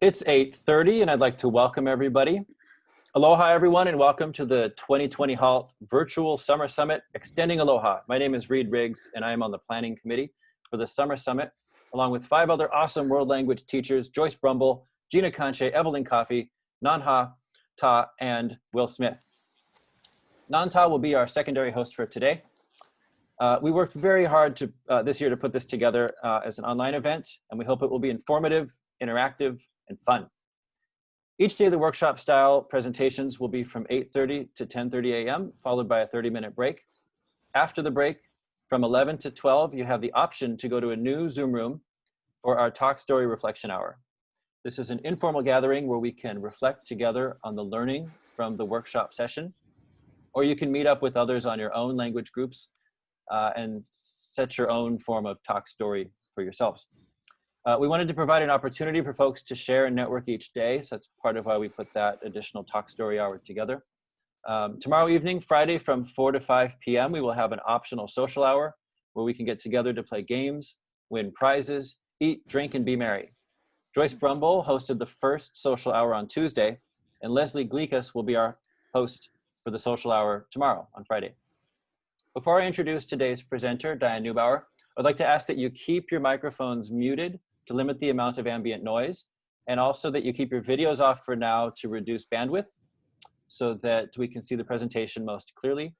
It's 8:30 and I'd like to welcome everybody. Aloha everyone and welcome to the 2020 HALT Virtual Summer Summit Extending Aloha. My name is Reed Riggs and I am on the planning committee for the Summer Summit along with 5 other awesome world language teachers, Joyce Brumble, Gina Conche, Evelyn Coffey, Nanha Ta, and Will Smith. Nanta will be our secondary host for today. We worked very hard this year to put this together as an online event, and we hope it will be informative, interactive, and fun. Each day the workshop style presentations will be from 8:30 to 10:30 a.m. followed by a 30-minute break. After the break, from 11 to 12, you have the option to go to a new Zoom room for our Talk Story Reflection Hour. This is an informal gathering where we can reflect together on the learning from the workshop session, or you can meet up with others on your own language groups and set your own form of talk story for yourselves. We wanted to provide an opportunity for folks to share and network each day, so that's part of why we put that additional talk story hour together. Tomorrow evening, Friday, from 4 to 5 p.m., we will have an optional social hour where we can get together to play games, win prizes, eat, drink, and be merry. Joyce Brumble hosted the first social hour on Tuesday, and Leslie Gleekus will be our host for the social hour tomorrow on Friday. Before I introduce today's presenter, Diane Neubauer, I'd like to ask that you keep your microphones muted to limit the amount of ambient noise, and also that you keep your videos off for now to reduce bandwidth so that we can see the presentation most clearly,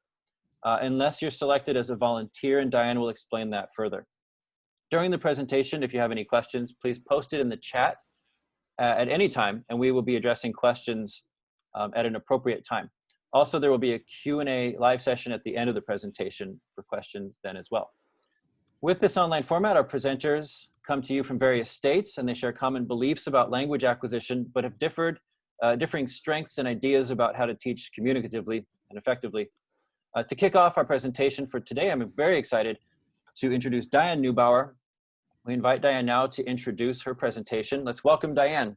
unless you're selected as a volunteer, and Diane will explain that further. During the presentation, if you have any questions, please post it in the chat at any time, and we will be addressing questions at an appropriate time. Also, there will be a Q&A live session at the end of the presentation for questions then as well. With this online format, our presenters come to you from various states, and they share common beliefs about language acquisition, but have differing strengths and ideas about how to teach communicatively and effectively. To kick off our presentation for today, I'm very excited to introduce Diane Neubauer. We invite Diane now to introduce her presentation. Let's welcome Diane.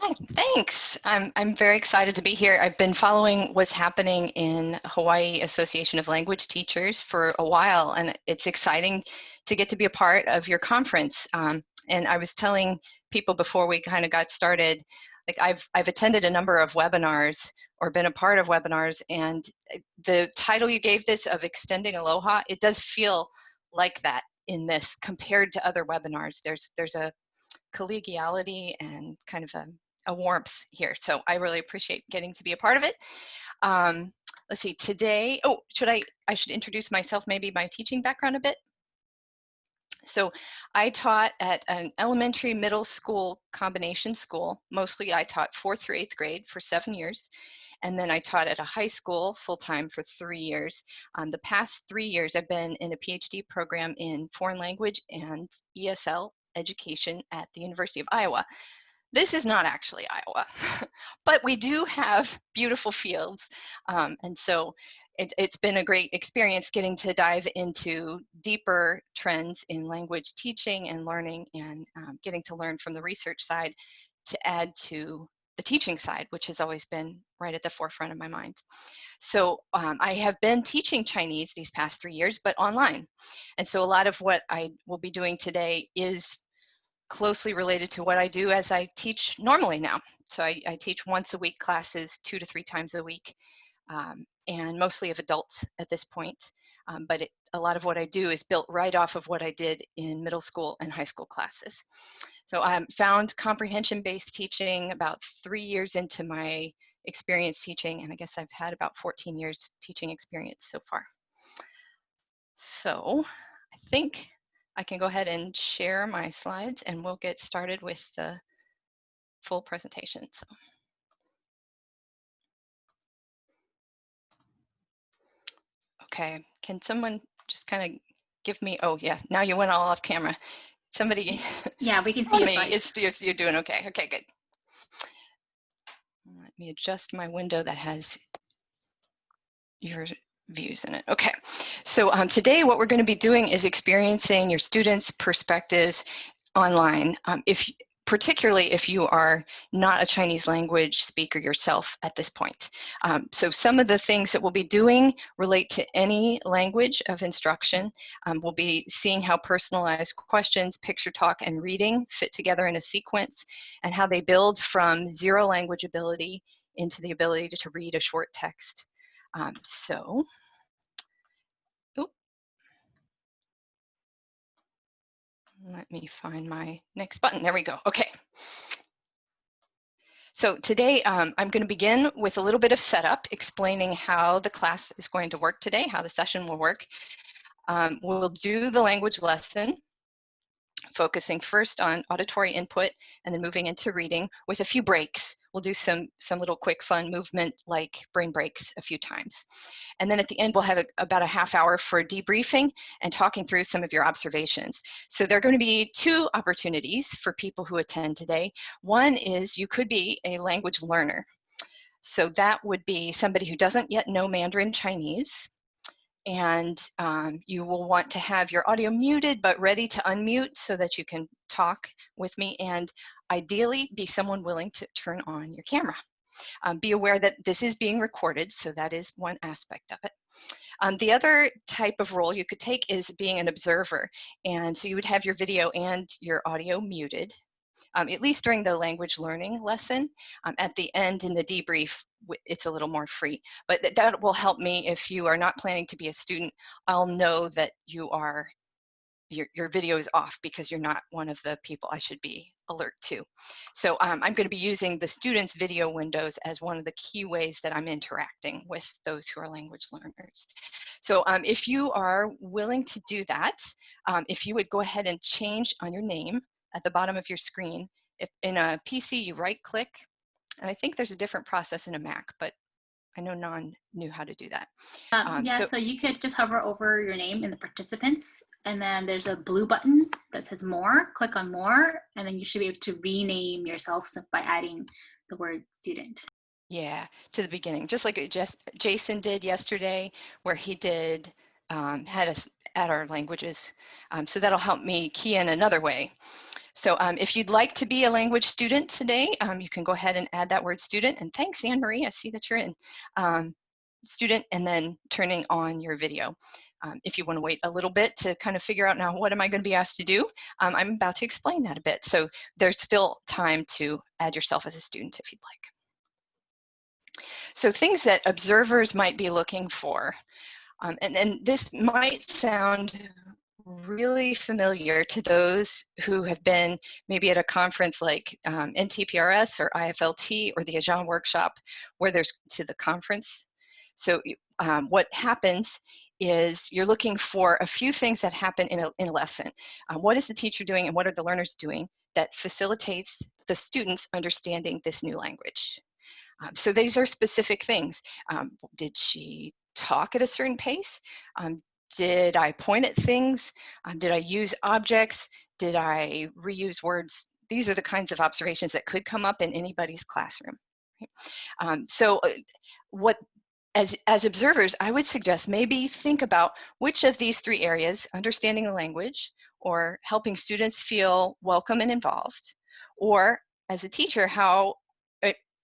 Hi, thanks. I'm very excited to be here. I've been following what's happening in Hawaii Association of Language Teachers for a while, and it's exciting to get to be a part of your conference. And I was telling people before we kind of got started, like I've attended a number of webinars or been a part of webinars, and the title you gave this of Extending Aloha, it does feel like that in this compared to other webinars. There's a collegiality and kind of a warmth here. So I really appreciate getting to be a part of it. Let's see, today, I should introduce myself, maybe my teaching background a bit. So I taught at an elementary, middle school combination school. Mostly I taught 4th through 8th grade for 7 years. And then I taught at a high school full-time for 3 years. The past 3 years, I've been in a PhD program in foreign language and ESL education at the University of Iowa. This is not actually Iowa, but we do have beautiful fields. And so it's been a great experience getting to dive into deeper trends in language teaching and learning, and getting to learn from the research side to add to the teaching side, which has always been right at the forefront of my mind. So I have been teaching Chinese these past 3 years, but online. And so a lot of what I will be doing today is closely related to what I do as I teach normally now. So I teach once a week classes 2 to 3 times a week, and mostly of adults at this point. But a lot of what I do is built right off of what I did in middle school and high school classes. So I found comprehension-based teaching about 3 years into my experience teaching, and I guess I've had about 14 years teaching experience so far. So I think I can go ahead and share my slides, and we'll get started with the full presentation. So. Okay, can someone just kind of give me, oh yeah, now you went all off camera. Somebody. Yeah, we can see your slides. You're doing okay. Okay, good. Let me adjust my window that has your views in it. Okay, so today what we're going to be doing is experiencing your students' perspectives online. particularly if you are not a Chinese language speaker yourself at this point. So some of the things that we'll be doing relate to any language of instruction. We'll be seeing how personalized questions, picture talk, and reading fit together in a sequence, and how they build from zero language ability into the ability to read a short text. Let me find my next button. There we go. Okay. So today I'm going to begin with a little bit of setup, explaining how the class is going to work today, how the session will work. We'll do the language lesson, focusing first on auditory input and then moving into reading with a few breaks. We'll do some little quick fun movement like brain breaks a few times. And then at the end, we'll have about a half hour for debriefing and talking through some of your observations. So there are going to be two opportunities for people who attend today. One is you could be a language learner. So that would be somebody who doesn't yet know Mandarin Chinese. And you will want to have your audio muted but ready to unmute so that you can talk with me, and ideally be someone willing to turn on your camera. Be aware that this is being recorded, so that is one aspect of it. The other type of role you could take is being an observer, and so you would have your video and your audio muted, at least during the language learning lesson. At the end in the debrief, it's a little more free, but that will help me. If you are not planning to be a student, I'll know that your video is off because you're not one of the people I should be alert to. So I'm going to be using the students' video windows as one of the key ways that I'm interacting with those who are language learners. So if you are willing to do that, if you would go ahead and change on your name at the bottom of your screen. If in a PC you right click, and I think there's a different process in a Mac, but I know Nan knew how to do that. So you could just hover over your name in the participants, and then there's a blue button that says more. Click on more, and then you should be able to rename yourself by adding the word student. Yeah, to the beginning, just like Jason did yesterday, where he did had us add our languages. So that'll help me key in another way. So if you'd like to be a language student today, you can go ahead and add that word student. And thanks, Anne Marie, I see that you're in. Student, and then turning on your video. If you want to wait a little bit to kind of figure out now what am I going to be asked to do, I'm about to explain that a bit. So there's still time to add yourself as a student if you'd like. So things that observers might be looking for, and this might sound really familiar to those who have been maybe at a conference like NTPRS or IFLT or the Ajan workshop, where there's to the conference. So what happens is you're looking for a few things that happen in a lesson. What is the teacher doing and what are the learners doing that facilitates the students understanding this new language? So these are specific things. Did she talk at a certain pace? Did I point at things? Did I use objects? Did I reuse words? These are the kinds of observations that could come up in anybody's classroom. Right? As observers, I would suggest maybe think about which of these three areas, understanding the language, or helping students feel welcome and involved, or as a teacher,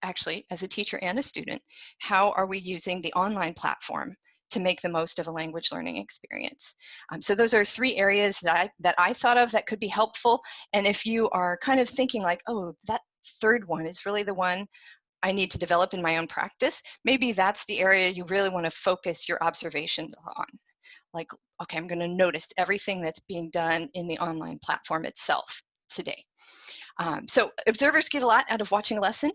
as a teacher and a student, how are we using the online platform to make the most of a language learning experience? So those are three areas that I thought of that could be helpful. And if you are kind of thinking like, oh, that third one is really the one I need to develop in my own practice, maybe that's the area you really want to focus your observations on. Like, okay, I'm going to notice everything that's being done in the online platform itself today. So observers get a lot out of watching a lesson.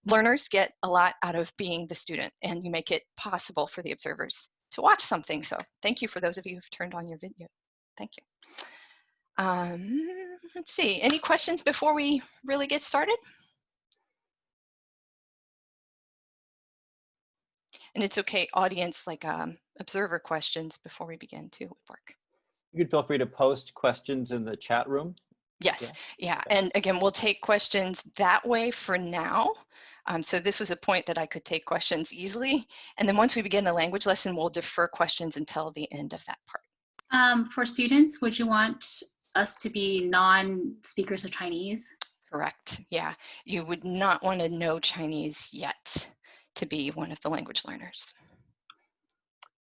Learners get a lot out of being the student, and you make it possible for the observers to watch something. So thank you for those of you who've turned on your video. Thank you. Let's see, any questions before we really get started? And it's okay, audience, like observer questions before we begin too would work. You can feel free to post questions in the chat room. Yes, yeah. And again, we'll take questions that way for now. So this was a point that I could take questions easily. And then once we begin the language lesson, we'll defer questions until the end of that part. For students, would you want us to be non-speakers of Chinese? Correct. Yeah. You would not want to know Chinese yet to be one of the language learners.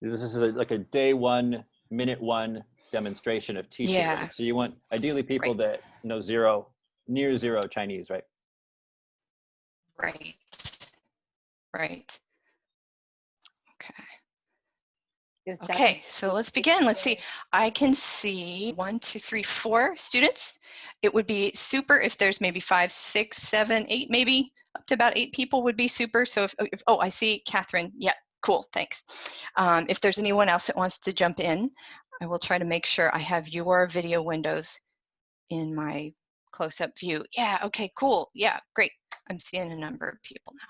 This is like a day one, minute one demonstration of teaching, Yeah. right? So you want ideally people Right. that know near zero Chinese, right? Right. Right. Okay. Okay, so let's begin. Let's see. I can see 1, 2, 3, 4 students. It would be super if there's maybe 5, 6, 7, 8, maybe up to about 8 people would be super. So if oh, I see Catherine. Yeah, cool, thanks. If there's anyone else that wants to jump in, I will try to make sure I have your video windows in my close-up view. Yeah, okay, cool. Yeah, great. I'm seeing a number of people now.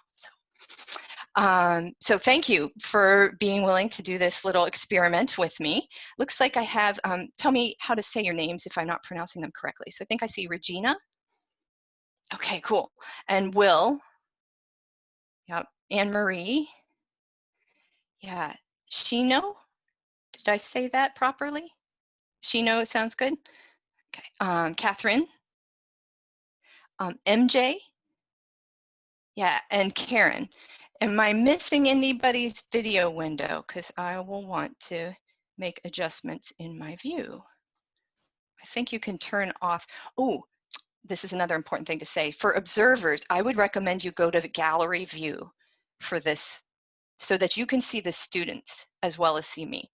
So thank you for being willing to do this little experiment with me. Looks like I have, tell me how to say your names if I'm not pronouncing them correctly. So I think I see Regina. Okay, cool. And Will. Yep. Anne-Marie. Yeah. Shino. Did I say that properly? Shino sounds good. Okay. Catherine. MJ. Yeah. And Karen. Am I missing anybody's video window? Because I will want to make adjustments in my view. I think you can turn off. Oh, this is another important thing to say. For observers, I would recommend you go to the gallery view for this so that you can see the students as well as see me.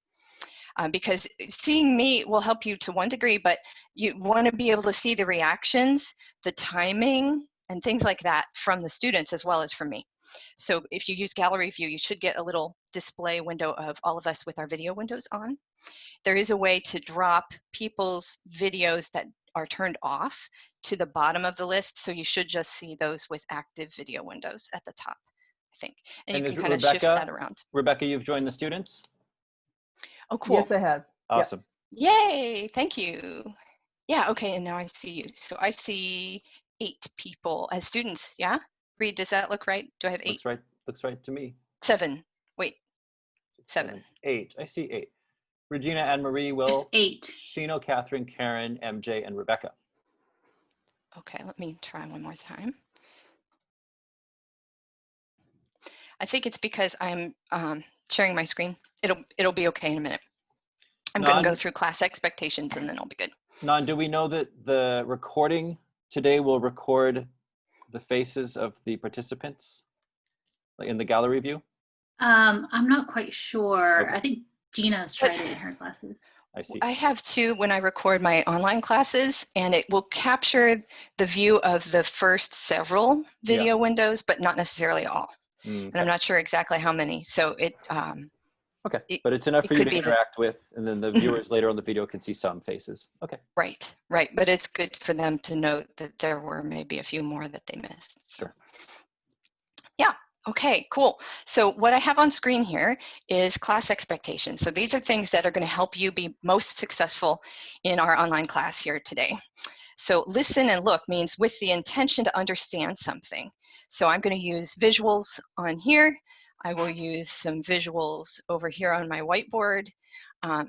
Because seeing me will help you to one degree, but you want to be able to see the reactions, the timing, and things like that from the students as well as from me. So if you use gallery view, you should get a little display window of all of us with our video windows on. There is a way to drop people's videos that are turned off to the bottom of the list. So you should just see those with active video windows at the top, I think. And you can kind of shift that around. Rebecca, you've joined the students? Oh, cool. Yes, I have. Awesome. Yay, thank you. Yeah, okay, and now I see you. So I see 8 people as students, yeah? Reed, does that look right? Do I have 8? Looks right to me. 7, wait, 6, 7. 8, I see 8. Regina, Anne-Marie, Will, There's 8. Shino, Catherine, Karen, MJ, and Rebecca. Okay, let me try one more time. I think it's because I'm sharing my screen. It'll be okay in a minute. I'm going to go through class expectations and then I'll be good. Nan, do we know that the recording today will record the faces of the participants, like in the gallery view? I'm not quite sure. Okay. I think Gina's tried it in her classes. I see. I have 2 when I record my online classes, and it will capture the view of the first several video windows, but not necessarily all. Okay. And I'm not sure exactly how many. So it okay, but it's enough for you to interact with, and then the viewers later on the video can see some faces. Okay. Right, right. But it's good for them to note that there were maybe a few more that they missed. So. Sure. Yeah. Okay, cool. So what I have on screen here is class expectations. So these are things that are going to help you be most successful in our online class here today. So listen and look means with the intention to understand something. So I'm going to use visuals on here. I will use some visuals over here on my whiteboard.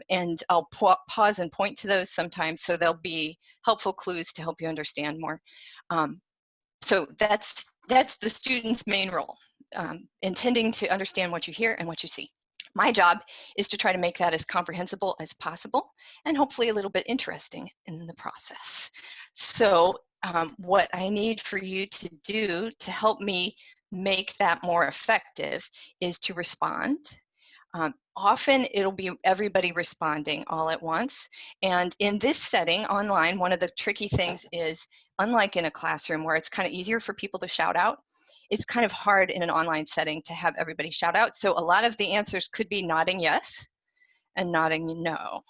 And I'll pause and point to those sometimes so they'll be helpful clues to help you understand more. So that's the student's main role, intending to understand what you hear and what you see. My job is to try to make that as comprehensible as possible and hopefully a little bit interesting in the process. So what I need for you to do to help me make that more effective is to respond. Often it'll be everybody responding all at once. And in this setting online, one of the tricky things is, unlike in a classroom where it's kind of easier for people to shout out, it's kind of hard in an online setting to have everybody shout out. So a lot of the answers could be nodding yes and nodding no,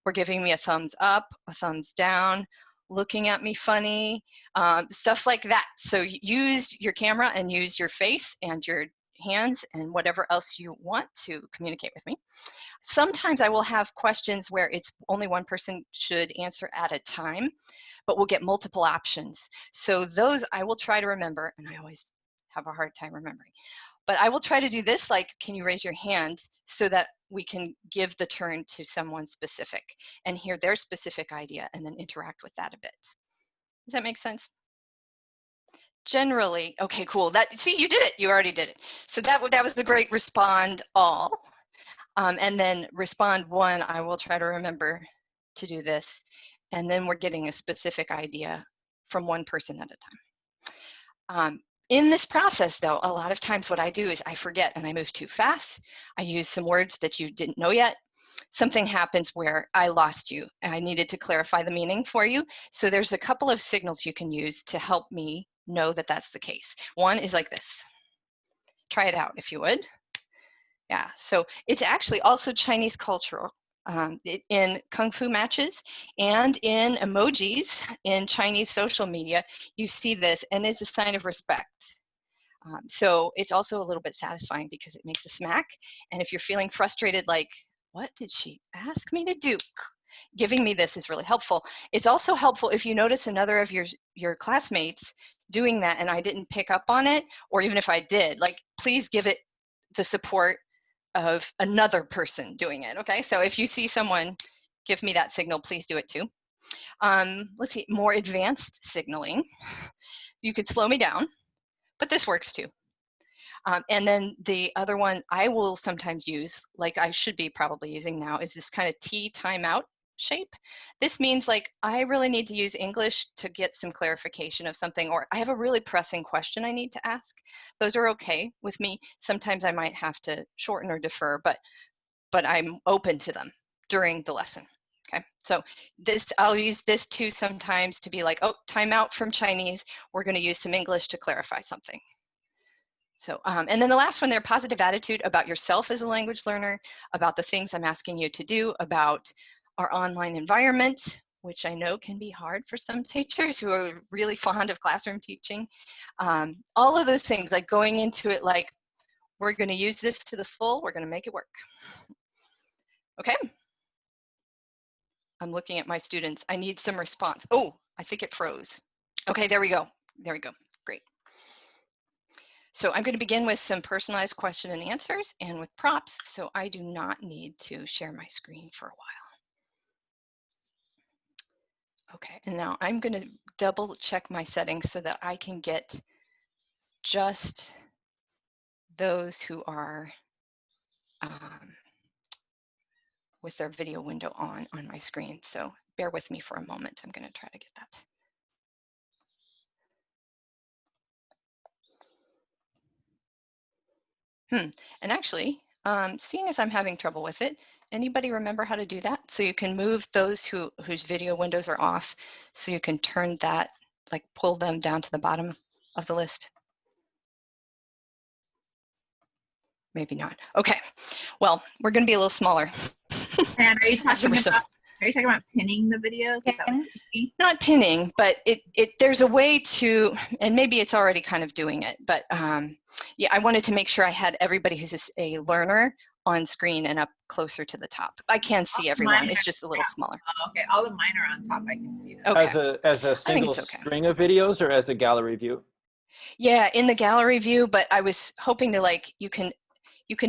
or giving me a thumbs up, a thumbs down, looking at me funny, stuff like that. So use your camera and use your face and your hands and whatever else you want to communicate with me. Sometimes I will have questions where it's only one person should answer at a time, but we'll get multiple options. So those I will try to remember, and I always have a hard time remembering. But I will try to do this, like, can you raise your hand, so that we can give the turn to someone specific and hear their specific idea and then interact with that a bit. Does that make sense? generally, okay, cool. See, you did it. You already did it. So that was the great respond all. And then respond one, I will try to remember to do this. And then we're getting a specific idea from one person at a time. In this process, though, a lot of times what I do is I forget and I move too fast. I use some words that you didn't know yet. Something happens where I lost you and I needed to clarify the meaning for you. So there's a couple of signals you can use to help me know that that's the case. One is like this. Try it out if you would. Yeah, so it's actually also Chinese cultural. In Kung Fu matches and in emojis in Chinese social media, you see this and it's a sign of respect. So it's also a little bit satisfying because it makes a smack. And if you're feeling frustrated, like, what did she ask me to do? Giving me this is really helpful. It's also helpful if you notice another of your classmates doing that and I didn't pick up on it, or even if I did, like, please give it the support of another person doing it, okay? So if you see someone give me that signal, please do it too. Let's see, more advanced signaling. You could slow me down, but this works too. And then the other one I will sometimes use, like I should be probably using now, is this kind of T timeout shape. This means like I really need to use English to get some clarification of something, or I have a really pressing question I need to ask. Those are okay with me. Sometimes I might have to shorten or defer, but I'm open to them during the lesson. Okay, so this, I'll use this too sometimes to be like, oh, time out from Chinese. We're going to use some English to clarify something. So, and then the last one there, positive attitude about yourself as a language learner, about the things I'm asking you to do, about our online environment, which I know can be hard for some teachers who are really fond of classroom teaching. All of those things, like going into it like, we're going to use this to the full, we're going to make it work. Okay. I'm looking at my students. I need some response. Oh, I think it froze. Okay, there we go. There we go. Great. So I'm going to begin with some personalized question and answers and with props, so I do not need to share my screen for a while. Okay, and now I'm going to double check my settings so that I can get just those who are with their video window on my screen. So bear with me for a moment. I'm going to try to get that. And actually, seeing as I'm having trouble with it, anybody remember how to do that? So you can move those whose video windows are off, so you can turn that, like pull them down to the bottom of the list. Maybe not. Okay, well, we're going to be a little smaller. And are you talking about pinning the videos? Is that what you mean? Not pinning, but there's a way to, and maybe it's already kind of doing it, but yeah, I wanted to make sure I had everybody who's a learner on screen and up closer to the top. I can see everyone, it's just a little smaller. Oh, okay, all of mine are on top, I can see that. Okay. As a single string of videos or as a gallery view? Yeah, in the gallery view, but I was hoping to like, you can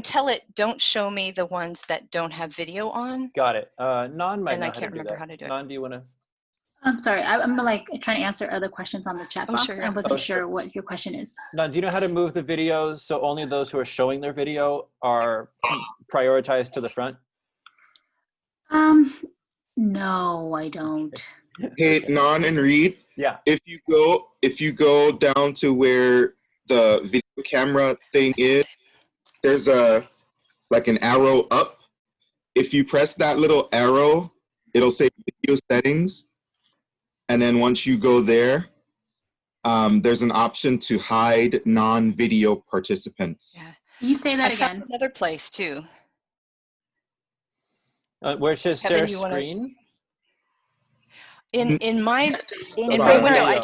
tell it, don't show me the ones that don't have video on. Got it. Non might and know I can't remember how to do it. Non, do you want to? I'm sorry, I'm like trying to answer other questions on the chat box. Sure. I wasn't sure what your question is. Non, do you know how to move the videos so only those who are showing their video are prioritized to the front? No, I don't. Hey, Non and Reed. Yeah. If you go down to where the video camera thing is, there's like an arrow up. If you press that little arrow, it'll say video settings. And then once you go there, there's an option to hide non-video participants. Yeah. You say that again. Another place too. Where it says share screen? In my window, I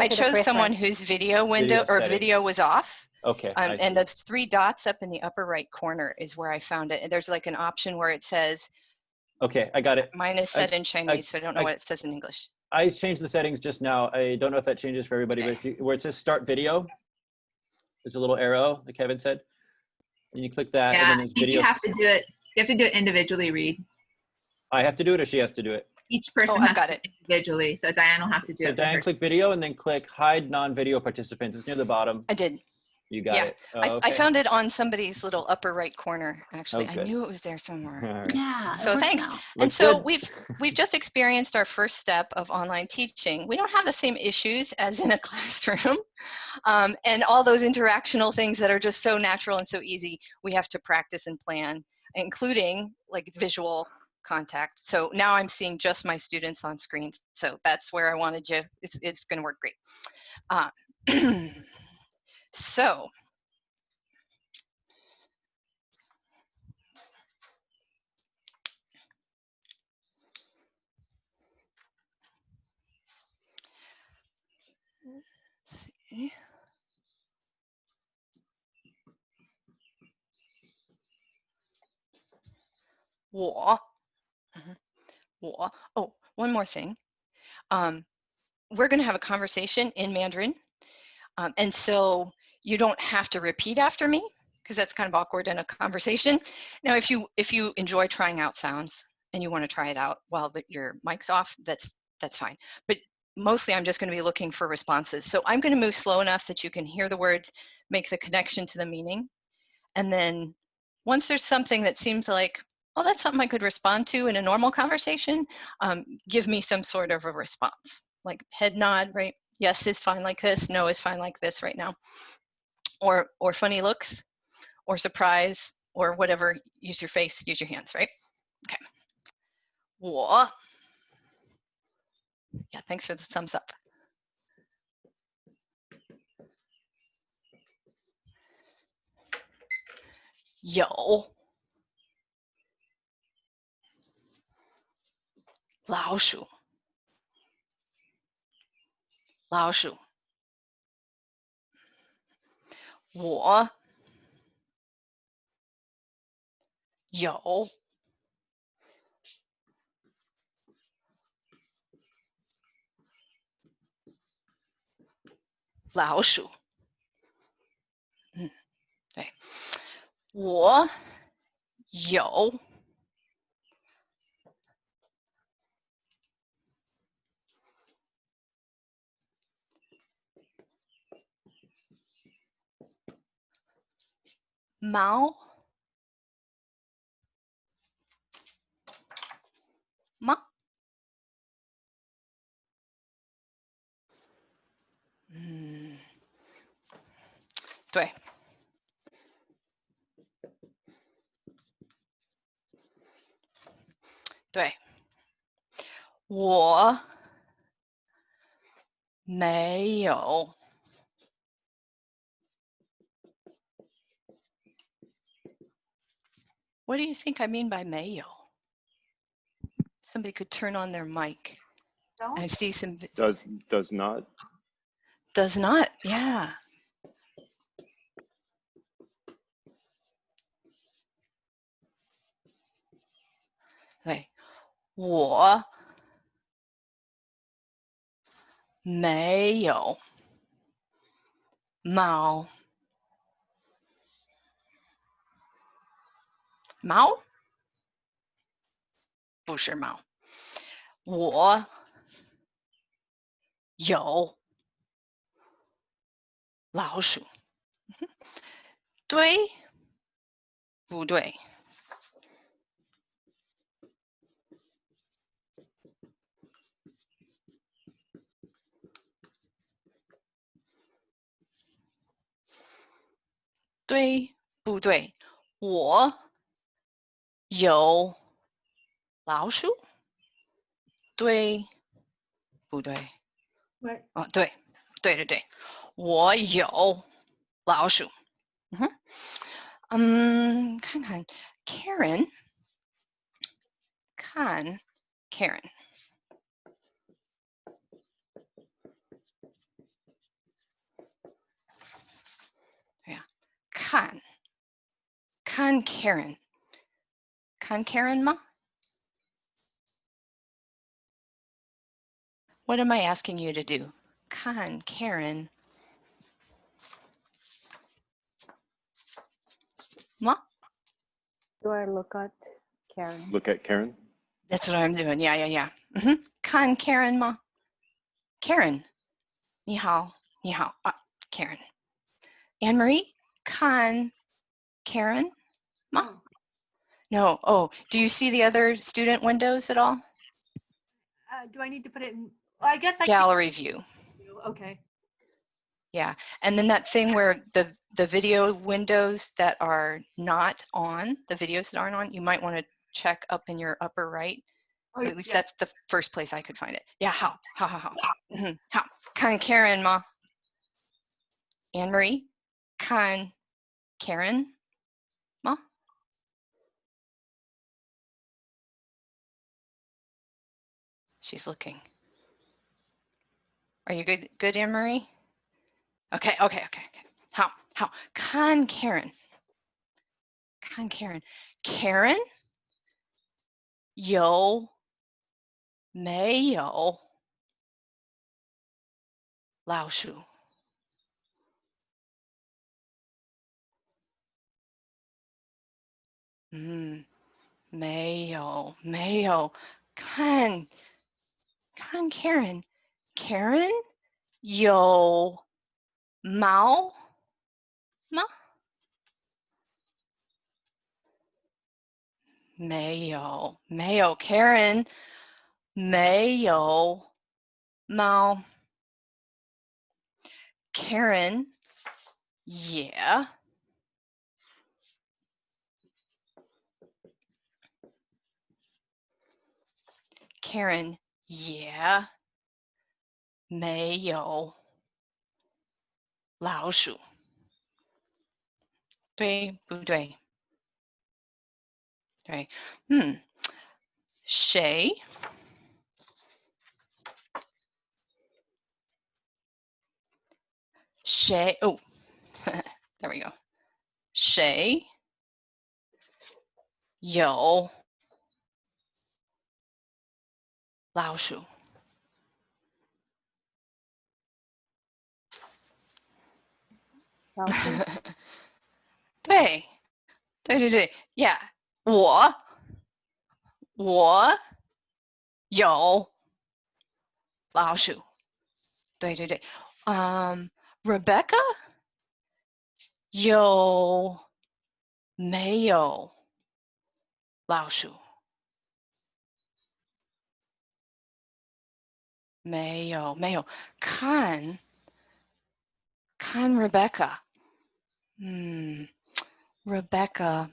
chose someone whose video window or video was off. Okay. And those 3 dots up in the upper right corner is where I found it. And there's like an option where it says, okay, I got it. Mine is set in Chinese, so I don't know what it says in English. I changed the settings just now. I don't know if that changes for everybody, but where it says start video, there's a little arrow, like Kevin said. And you click that, and then there's videos. You have to do it individually, Reed. I have to do it, or she has to do it? Each person I've has got to it. individually, so Diane will have to do So it for Diane, her. click video and then click hide non-video participants. It's near the bottom. I did. You got Yeah. it. Oh, I okay. found it on somebody's little upper right corner, actually. Oh, I good. knew it was there somewhere. All right. Yeah, it So works thanks. now. And Looks so good. we've just experienced our first step of online teaching. We don't have the same issues as in a classroom, and all those interactional things that are just so natural and so easy. We have to practice and plan, including like visual contact. So now I'm seeing just my students on screens. So that's where I wanted you. It's going to work great. So. Let's see. Oh, one more thing. We're going to have a conversation in Mandarin, and so you don't have to repeat after me because that's kind of awkward in a conversation. Now, if you enjoy trying out sounds and you want to try it out while your mic's off, that's fine. But mostly, I'm just going to be looking for responses. So I'm going to move slow enough that you can hear the words, make the connection to the meaning, and then once there's something that seems like, oh, that's something I could respond to in a normal conversation, give me some sort of a response, like head nod, right? Yes is fine like this, no is fine like this right now. Or funny looks, or surprise, or whatever, use your face, use your hands, right? Okay. 我 Yeah, thanks for the thumbs up. 有 老鼠 老鼠 我有 老鼠 对 我有 猫 吗 对 对 我没有 What do you think I mean by 没有? Somebody could turn on their mic. Don't. I see some. Does not. Does not, yeah. Okay. 我没有猫猫不是猫我有老鼠对不对对不对我有老鼠对不对 What? 哦对对对对我有老鼠看看 Karen 看 Karen 对呀看 Karen 看 Karen 吗 What am I asking you to do? 看 Karen 吗 Do I look at Karen? Look at Karen. That's what I'm doing. Yeah. Mm-hmm. 看 Karen 吗 Karen 你好 Karen Anne Marie 看 Karen 吗 No. Oh, do you see the other student windows at all? Do I need to put it in? Well, I guess I Gallery view. can. Okay. Yeah, and then that thing where the video windows that are not on, the videos that aren't on, you might want to check up in your upper right. Oh, At least yeah. that's the first place I could find it. Yeah, how. Mhm, 好，看 Karen 吗 Anne Marie 看 Karen 吗 She's looking. Are you good, Anne Marie? Okay. 好，看 Karen. Karen 有没有老鼠？没有，看 Karen 有毛吗？没有 Karen 没有猫 Karen yeah Karen yeah 没有老鼠，对不对？对，谁oh there we go 谁有老鼠？老师对，Yeah，我有老鼠，对，Rebecca 有没有老鼠？没有，看 Rebecca，Rebecca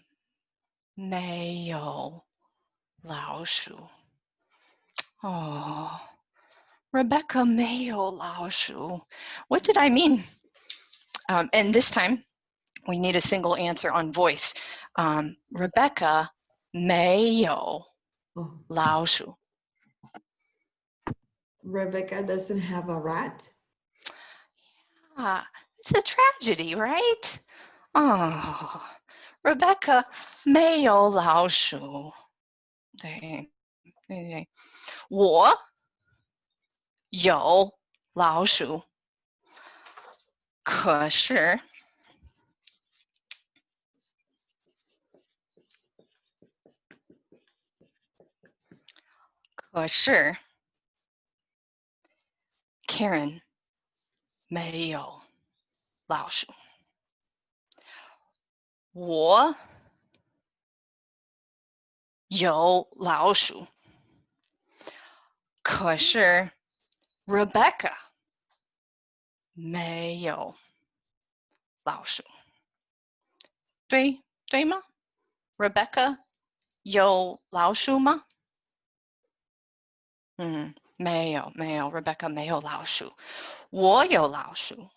没有老鼠。哦，Rebecca 没有老鼠。What did I mean? And this time we need a single answer on voice. Rebecca 没有老鼠。Rebecca doesn't have a rat. It's a tragedy, right? Oh, Rebecca 没有老鼠。对，我有老鼠，可是Karen 没有老鼠。我有老鼠，可是 Rebecca 没有老鼠。对吗 ？Rebecca 有老鼠吗？没有，Rebecca 没有老鼠。我有老鼠。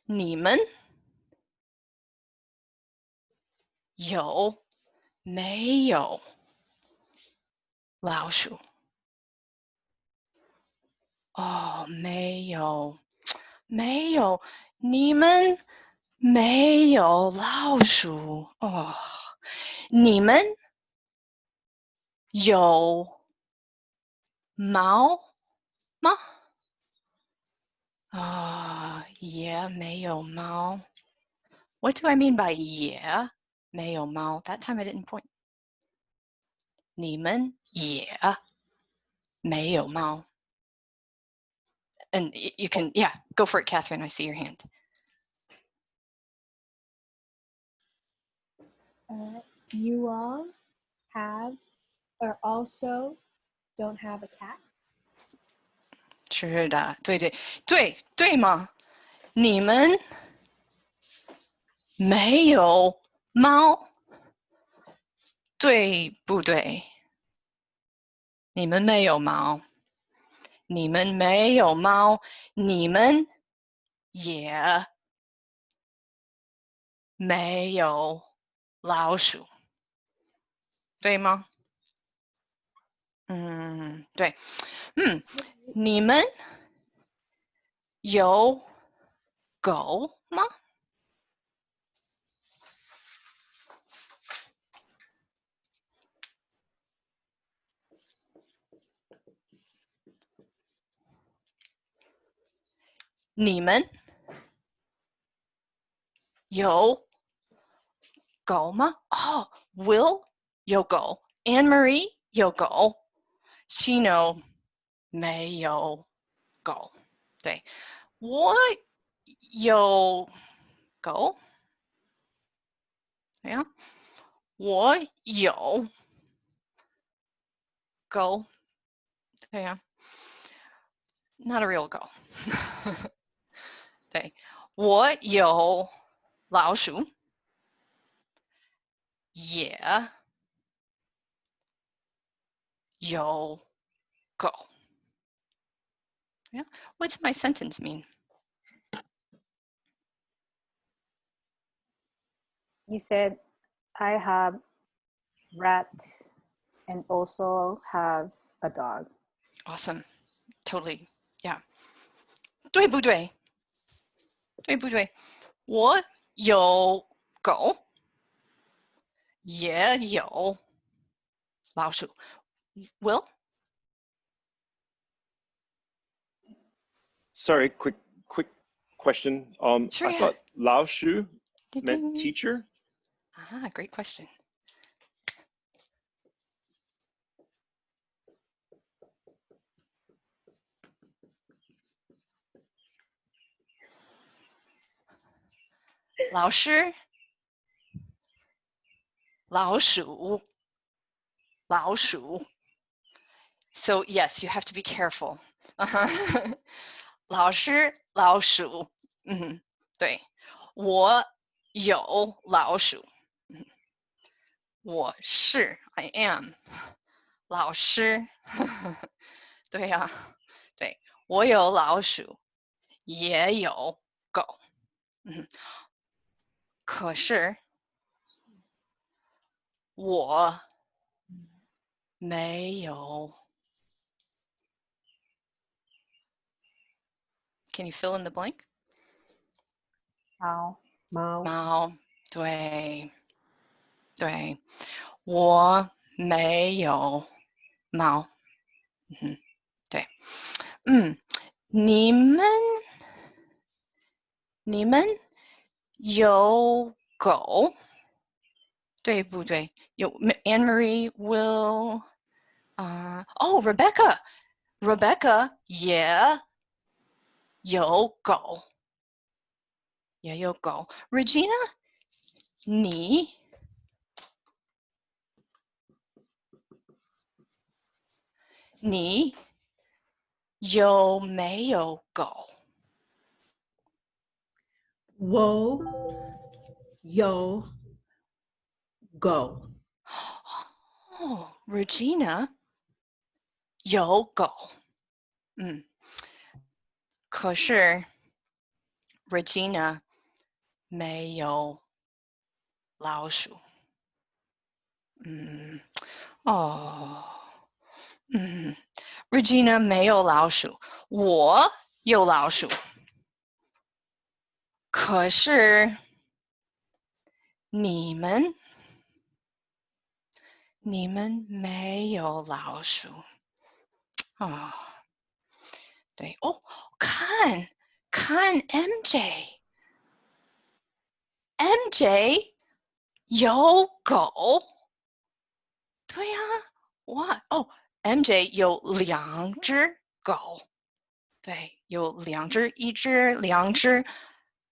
你们有没有老鼠？哦，没有，你们没有老鼠哦。你们有猫吗？也没有猫。What do I mean by 也没有猫? That time I didn't point. 你们也没有猫. And you can, yeah, go for it, Catherine. I see your hand. You all have or also don't have a cat? 是的，对吗？你们没有猫，对不对？你们没有猫，你们没有猫，你们也没有老鼠，对吗？对，你们有狗吗？你们有狗吗？Will 有狗 ，Anne Marie 有狗 ，Shino 没有狗。对，我有狗。对呀，我有狗。对呀，not a real 狗。对，我有老鼠，也有狗。Yeah. What's my sentence mean? You said I have rat and also have a dog. Awesome. Totally. Yeah. 对不对？对不对？我有狗，也有老鼠。Will? Sorry, quick question. Sure, I yeah. thought Lao Shu Ding, meant ding. teacher. Great question. 老师，老鼠，老鼠。So yes, you have to be careful. 老师，老鼠。对，我有老鼠。我是 I am 老师。对呀，对，我有老鼠，也有狗。可是我没有。Can you fill in the blank? 猫，对，对，我没有猫。对，你们有狗，对不对？有 Anne Marie will Rebecca 也有狗，也有狗。Regina 你有没有狗？我有狗。Regina 有狗。可是 Regina 没有老鼠。Regina 没有老鼠，我有老鼠。可是你们没有老鼠。对，看看 MJ，MJ 有狗。对呀，哇哦 ，MJ 有2只狗。对，有2只，1只2只。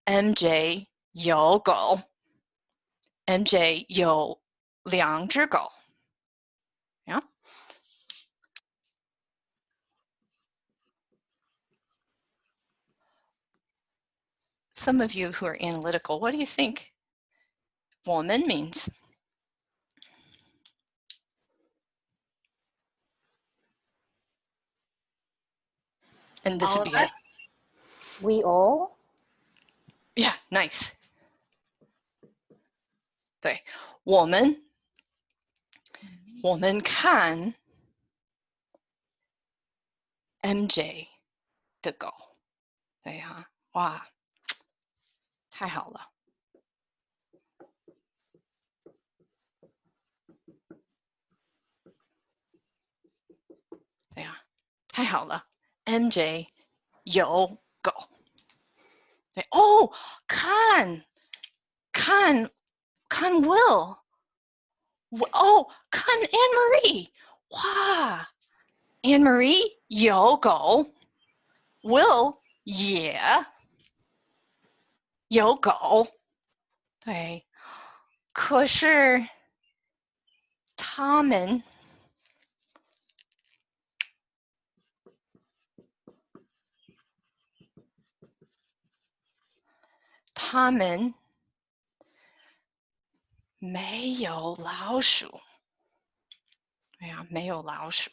MJ 有狗。MJ 有2只狗。Yeah. Some of you who are analytical, what do you think woman means? And this All would of be us. We all. yeah, nice. 对，我们看 MJ 的狗。对呀，哇，太好了。对呀，太好了。MJ 有狗。对哦，看 Will。哦，看 Anne Marie。哇 ，Anne Marie 有狗。Will 也有狗。对，可是他们没有老鼠。哎呀，没有老鼠。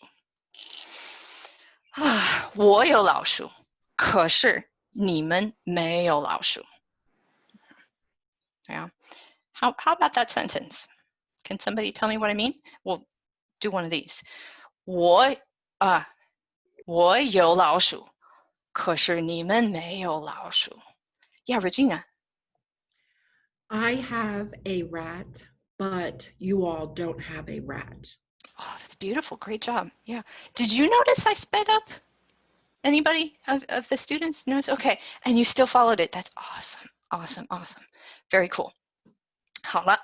啊，我有老鼠，可是你们没有老鼠。Yeah. How about that sentence? Can somebody tell me what I mean? We'll do one of these. 我有老鼠，可是你们没有老鼠。Yeah, Regina. I have a rat, but you all don't have a rat. Oh, that's beautiful. Great job. Yeah. Did you notice I sped up? Anybody of the students notice? Okay. And you still followed it. That's awesome. Awesome. Awesome. Very cool. 好了。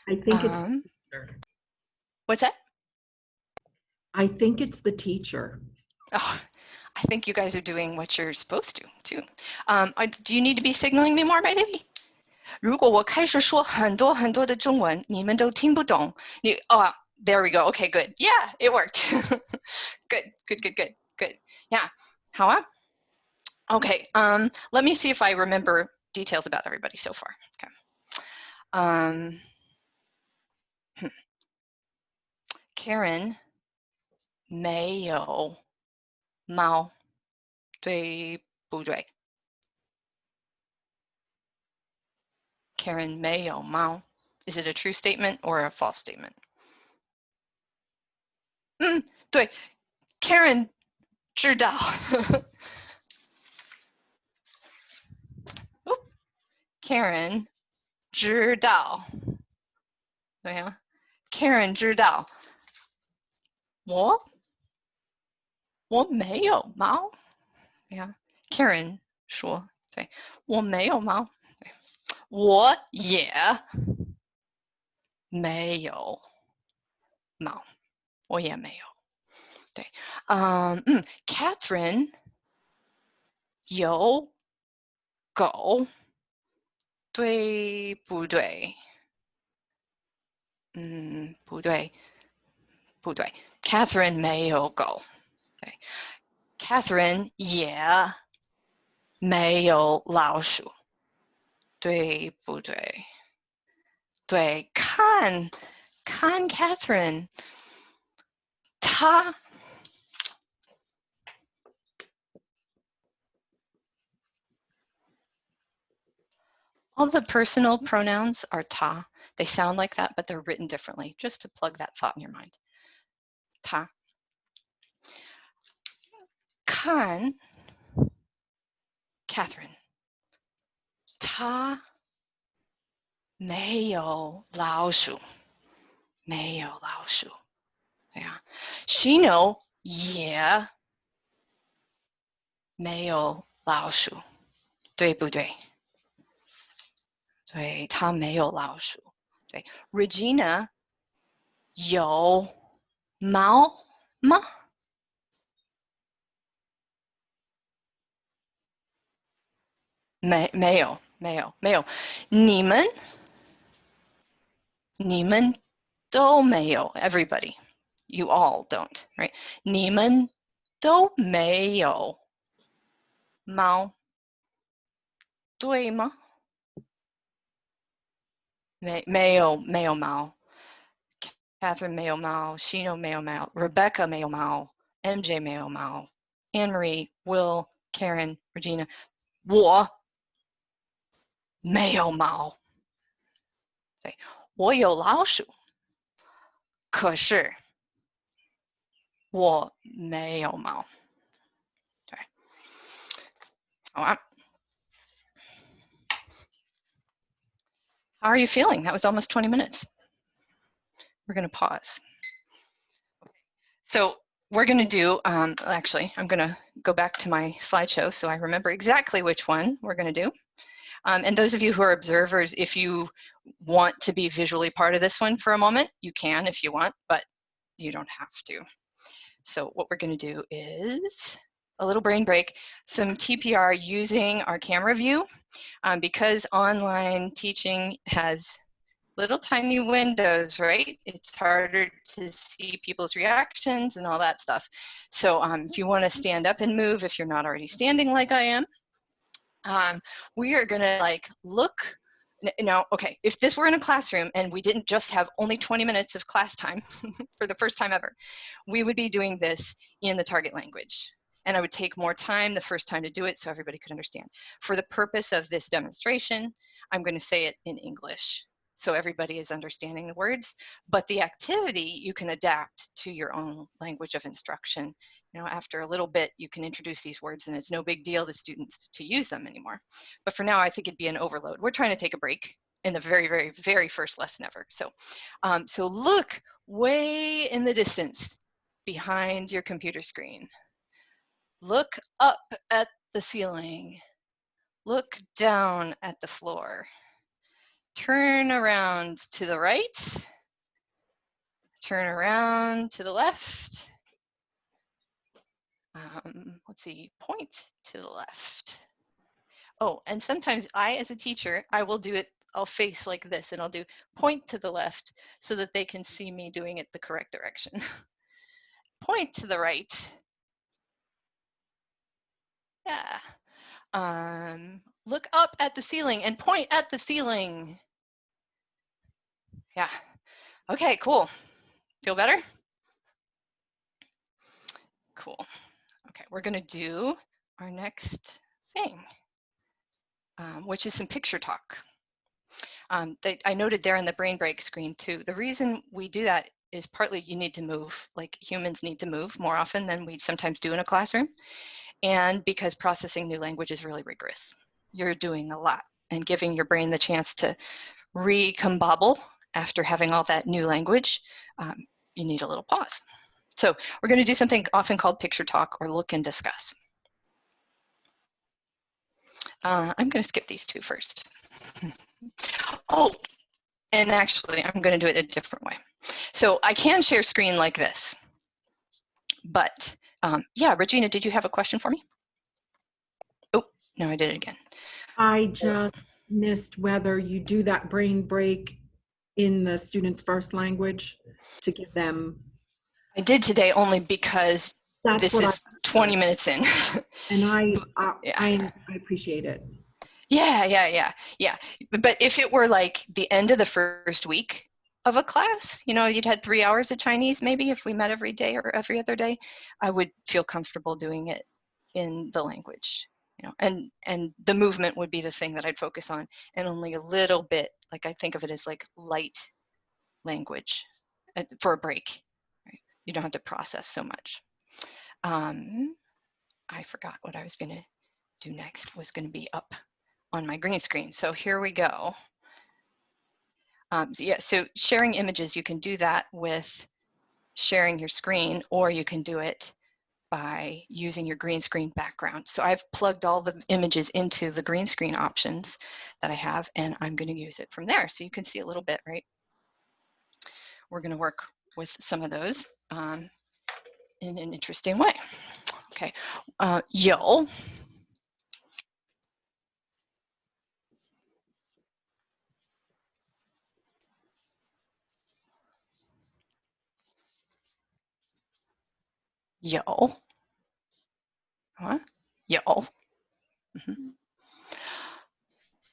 I think it's the teacher. What's that? I think it's the teacher. Oh, I think you guys are doing what you're supposed to, too. Do you need to be signaling me more, by the way? 如果我开始说很多很多的中文，你们都听不懂。There we go. Okay, good. Yeah, it worked. Good. Yeah. 好啊。Okay. Let me see if I remember details about everybody so far. Okay. Karen 没有猫，对不对？ Karen 没有猫。Is it a true statement or a false statement? 对 ，Karen 知道。Karen 知道。对呀 ，Karen 知道。我没有猫。对呀 ，Karen 说，对，我没有猫。对，我也没有猫，我也没有。对，Catherine 有狗，对不对？不对，Catherine 没有狗。对 ，Catherine 也没有老鼠，对不对？对，看 Catherine，她。All the personal pronouns are ta. They sound like that, but they're written differently, just to plug that thought in your mind. Ta. Kan, Catherine. Ta 没有老鼠，没有老鼠。对呀，Shino 也没有老鼠。对不对？对，它没有老鼠。对 ，Regina 有猫吗？没有。你们都没有。Everybody, you all don't, right? 你们都没有猫，对吗？没有猫。Catherine 没有猫 ，Shino 没有猫 ，Rebecca 没有猫 ，MJ 没有猫 ，Anne Marie, Will, Karen, Regina 我没有猫。对，我有老鼠，可是我没有猫。对，好啊。How are you feeling? That was almost 20 minutes. We're going to pause. So we're going to do, actually, I'm going to go back to my slideshow so I remember exactly which one we're going to do. And those of you who are observers, if you want to be visually part of this one for a moment, you can if you want, but you don't have to. So what we're going to do is a little brain break, some TPR using our camera view, because online teaching has little tiny windows, right? It's harder to see people's reactions and all that stuff. So if you want to stand up and move, if you're not already standing like I am, we are gonna like look now. Okay, if this were in a classroom and we didn't just have only 20 minutes of class time for the first time ever, we would be doing this in the target language. And I would take more time the first time to do it so everybody could understand. For the purpose of this demonstration, I'm going to say it in English so everybody is understanding the words, but the activity you can adapt to your own language of instruction. You know, after a little bit, you can introduce these words and it's no big deal to students to use them anymore. But for now, I think it'd be an overload. We're trying to take a break in the very, very, very first lesson ever. So, so look way in the distance behind your computer screen. Look up at the ceiling. Look down at the floor. Turn around to the right. Turn around to the left. Let's see, point to the left. Oh, and sometimes as a teacher, I will do it, I'll face like this and I'll do point to the left so that they can see me doing it the correct direction. Point to the right. Yeah. Look up at the ceiling and point at the ceiling. Yeah. Okay, cool. Feel better? Cool. Okay, we're gonna do our next thing, which is some picture talk. I noted there in the brain break screen too. The reason we do that is partly you need to move, like humans need to move more often than we sometimes do in a classroom. And because processing new language is really rigorous. You're doing a lot and giving your brain the chance to recombobble after having all that new language, you need a little pause. So we're going to do something often called picture talk or look and discuss. I'm going to skip these two first. Oh, and actually I'm going to do it a different way. So I can share screen like this, but yeah, Regina, did you have a question for me? Oh, no, I did it again. I just missed whether you do that brain break in the student's first language to give them. I did today only because this is 20 minutes in. And I yeah. appreciate it. Yeah. But if it were like the end of the first week of a class, you know, you'd had 3 hours of Chinese, maybe if we met every day or every other day, I would feel comfortable doing it in the language, you know, and the movement would be the thing that I'd focus on, and only a little bit, like I think of it as like light language for a break. Right? You don't have to process so much. I forgot what I was going to do next. Was going to be up on my green screen. So here we go. So sharing images, you can do that with sharing your screen, or you can do it by using your green screen background. So I've plugged all the images into the green screen options that I have, and I'm going to use it from there. So you can see a little bit, right? We're going to work with some of those in an interesting way. Okay, 有 有 有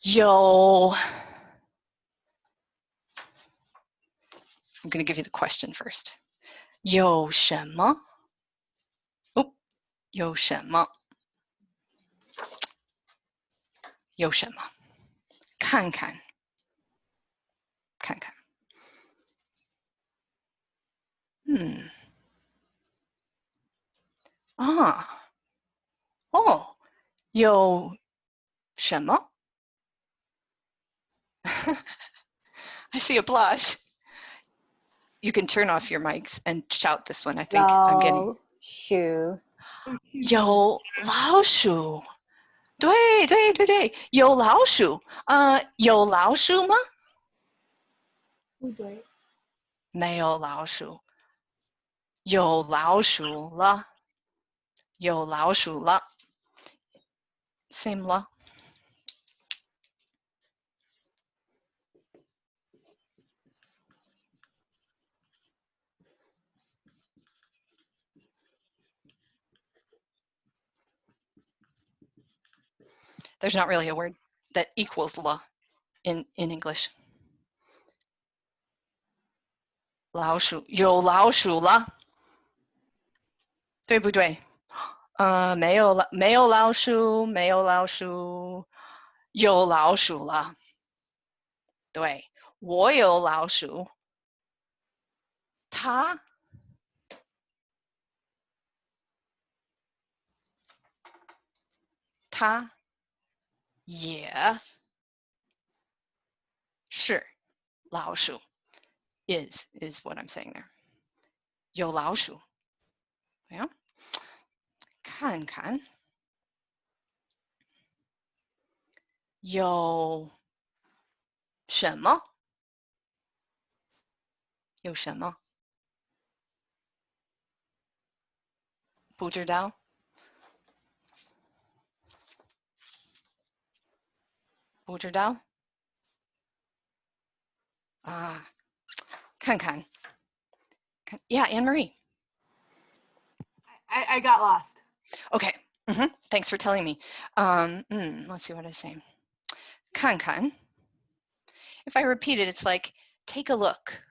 有 I'm going to give you the question first. 有什么 有什么 有什么 看看 看看 哦 有什么 I see a blush. You can turn off your mics and shout this one. I think I'm getting 鼠有老鼠。对对对对，有老鼠。有老鼠吗？不对，没有老鼠。有老鼠了。有老鼠了。Same 了。There's not really a word that equals la in English. 老鼠有老鼠了，对不对？没有了，没有老鼠，没有老鼠，有老鼠了。对，我有老鼠，他也是老鼠。is what I'm saying there. 有老鼠，yeah. 看看有什么？有什么？不知道。不知道。看看。Yeah, Anne-Marie. I got lost. Okay. Thanks for telling me. Let's see what I say. 看看. If I repeat it, it's like take a look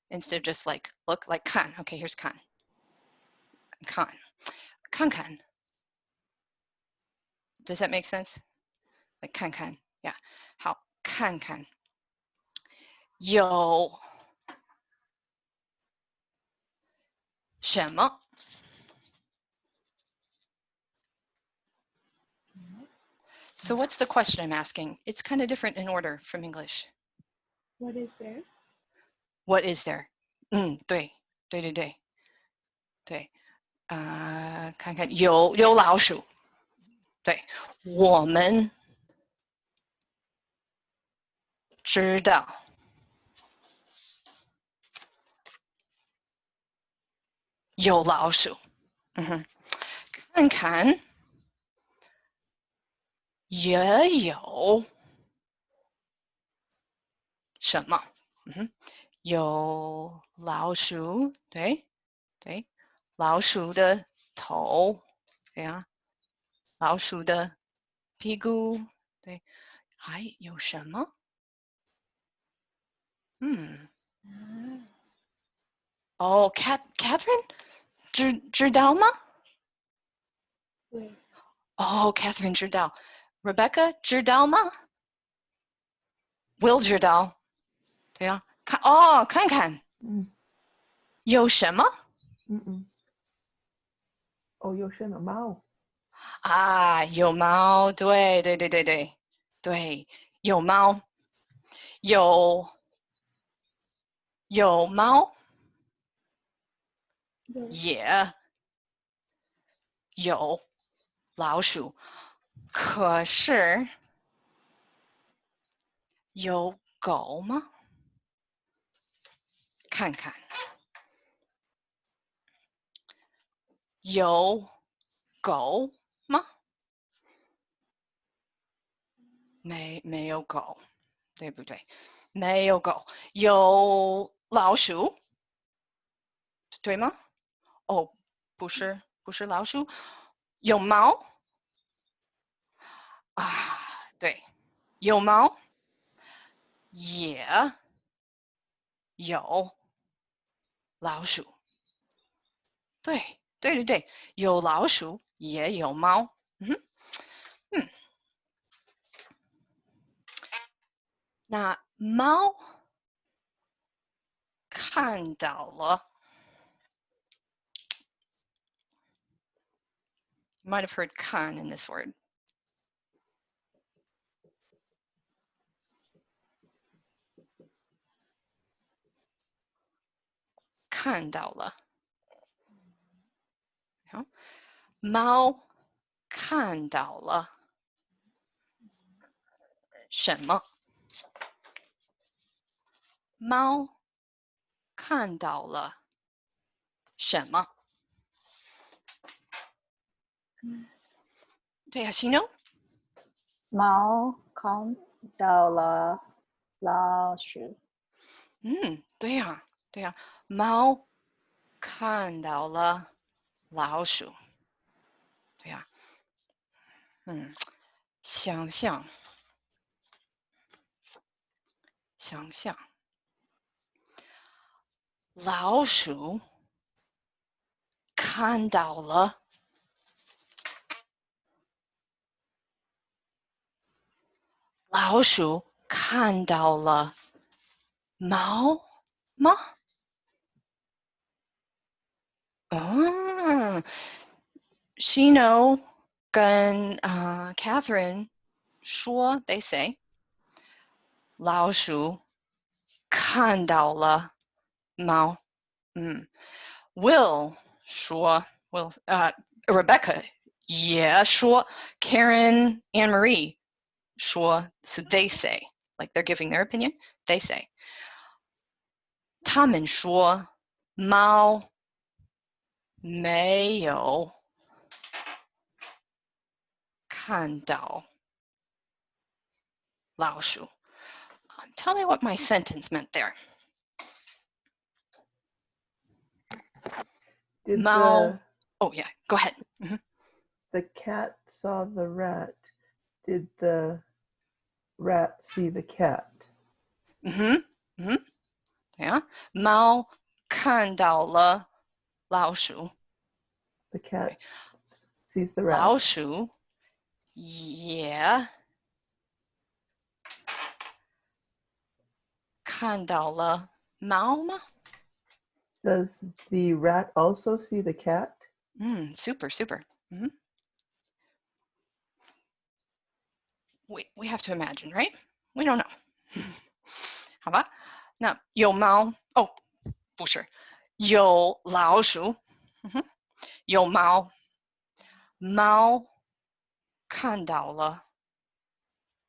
instead of just like look, like 看. Okay, here's 看. 看. 看看. Does that make sense? Like 看看. Yeah. 好，看看。有什么？ So what's the question I'm asking? It's kind of different in order from English. What is there? What is there? 对，对对对，对，看看有老鼠，对，我们知道有老鼠，看看也有什么？有老鼠，对对，老鼠的头，对啊，老鼠的屁股，对，还有什么？哦，Catherine，知道吗？对，哦，Catherine 知道 ，Rebecca 知道吗 ？Will 知道，对啊，看看，有什么？有什么猫？有猫，对对对对对对，有猫，有猫，有老鼠，可是有狗吗？看看，有狗吗？没有狗，对不对？没有狗，有老鼠，对吗？哦，不是老鼠，有猫啊，对，有猫，也有老鼠，对，有老鼠也有猫，那猫看到了。You might have heard "kan" in this word. 看到了，好，猫看到了什么？猫看到了什么？对呀，西妞。猫看到了老鼠。对呀，猫看到了老鼠。对呀，想象，老鼠看到了猫吗？Shino 跟Catherine 说 ，they say 老鼠看到了猫。Will 说 Rebecca 也说 Karen and Marie 说 so they say like they're giving their opinion. They say 他们说猫没有看到老鼠。Tell me what my sentence meant there. Did Mao. Oh yeah, go ahead. the cat saw the rat? Did the rat see the cat? Yeah. 猫看到了老鼠。The cat sees the rat. 老鼠也看到了猫吗？ Does the rat also see the cat? Super. We have to imagine, right? We don't know. 好吧，那有猫哦，不是，有老鼠，有猫，猫看到了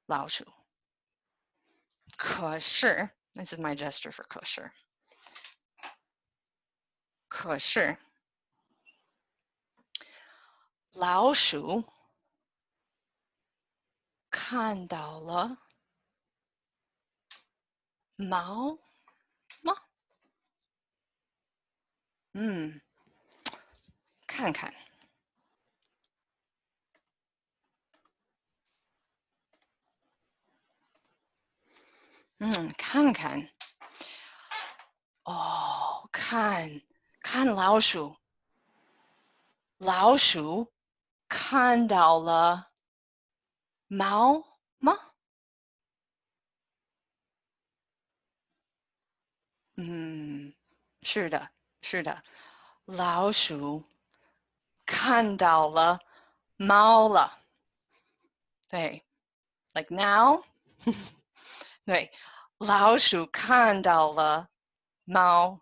老鼠，可是 this is my gesture for 可是，可是老鼠看到了猫吗？看看。看看。哦，看老鼠，老鼠看到了猫吗？是的，老鼠看到了猫了。对 ，like now 对，老鼠看到了猫。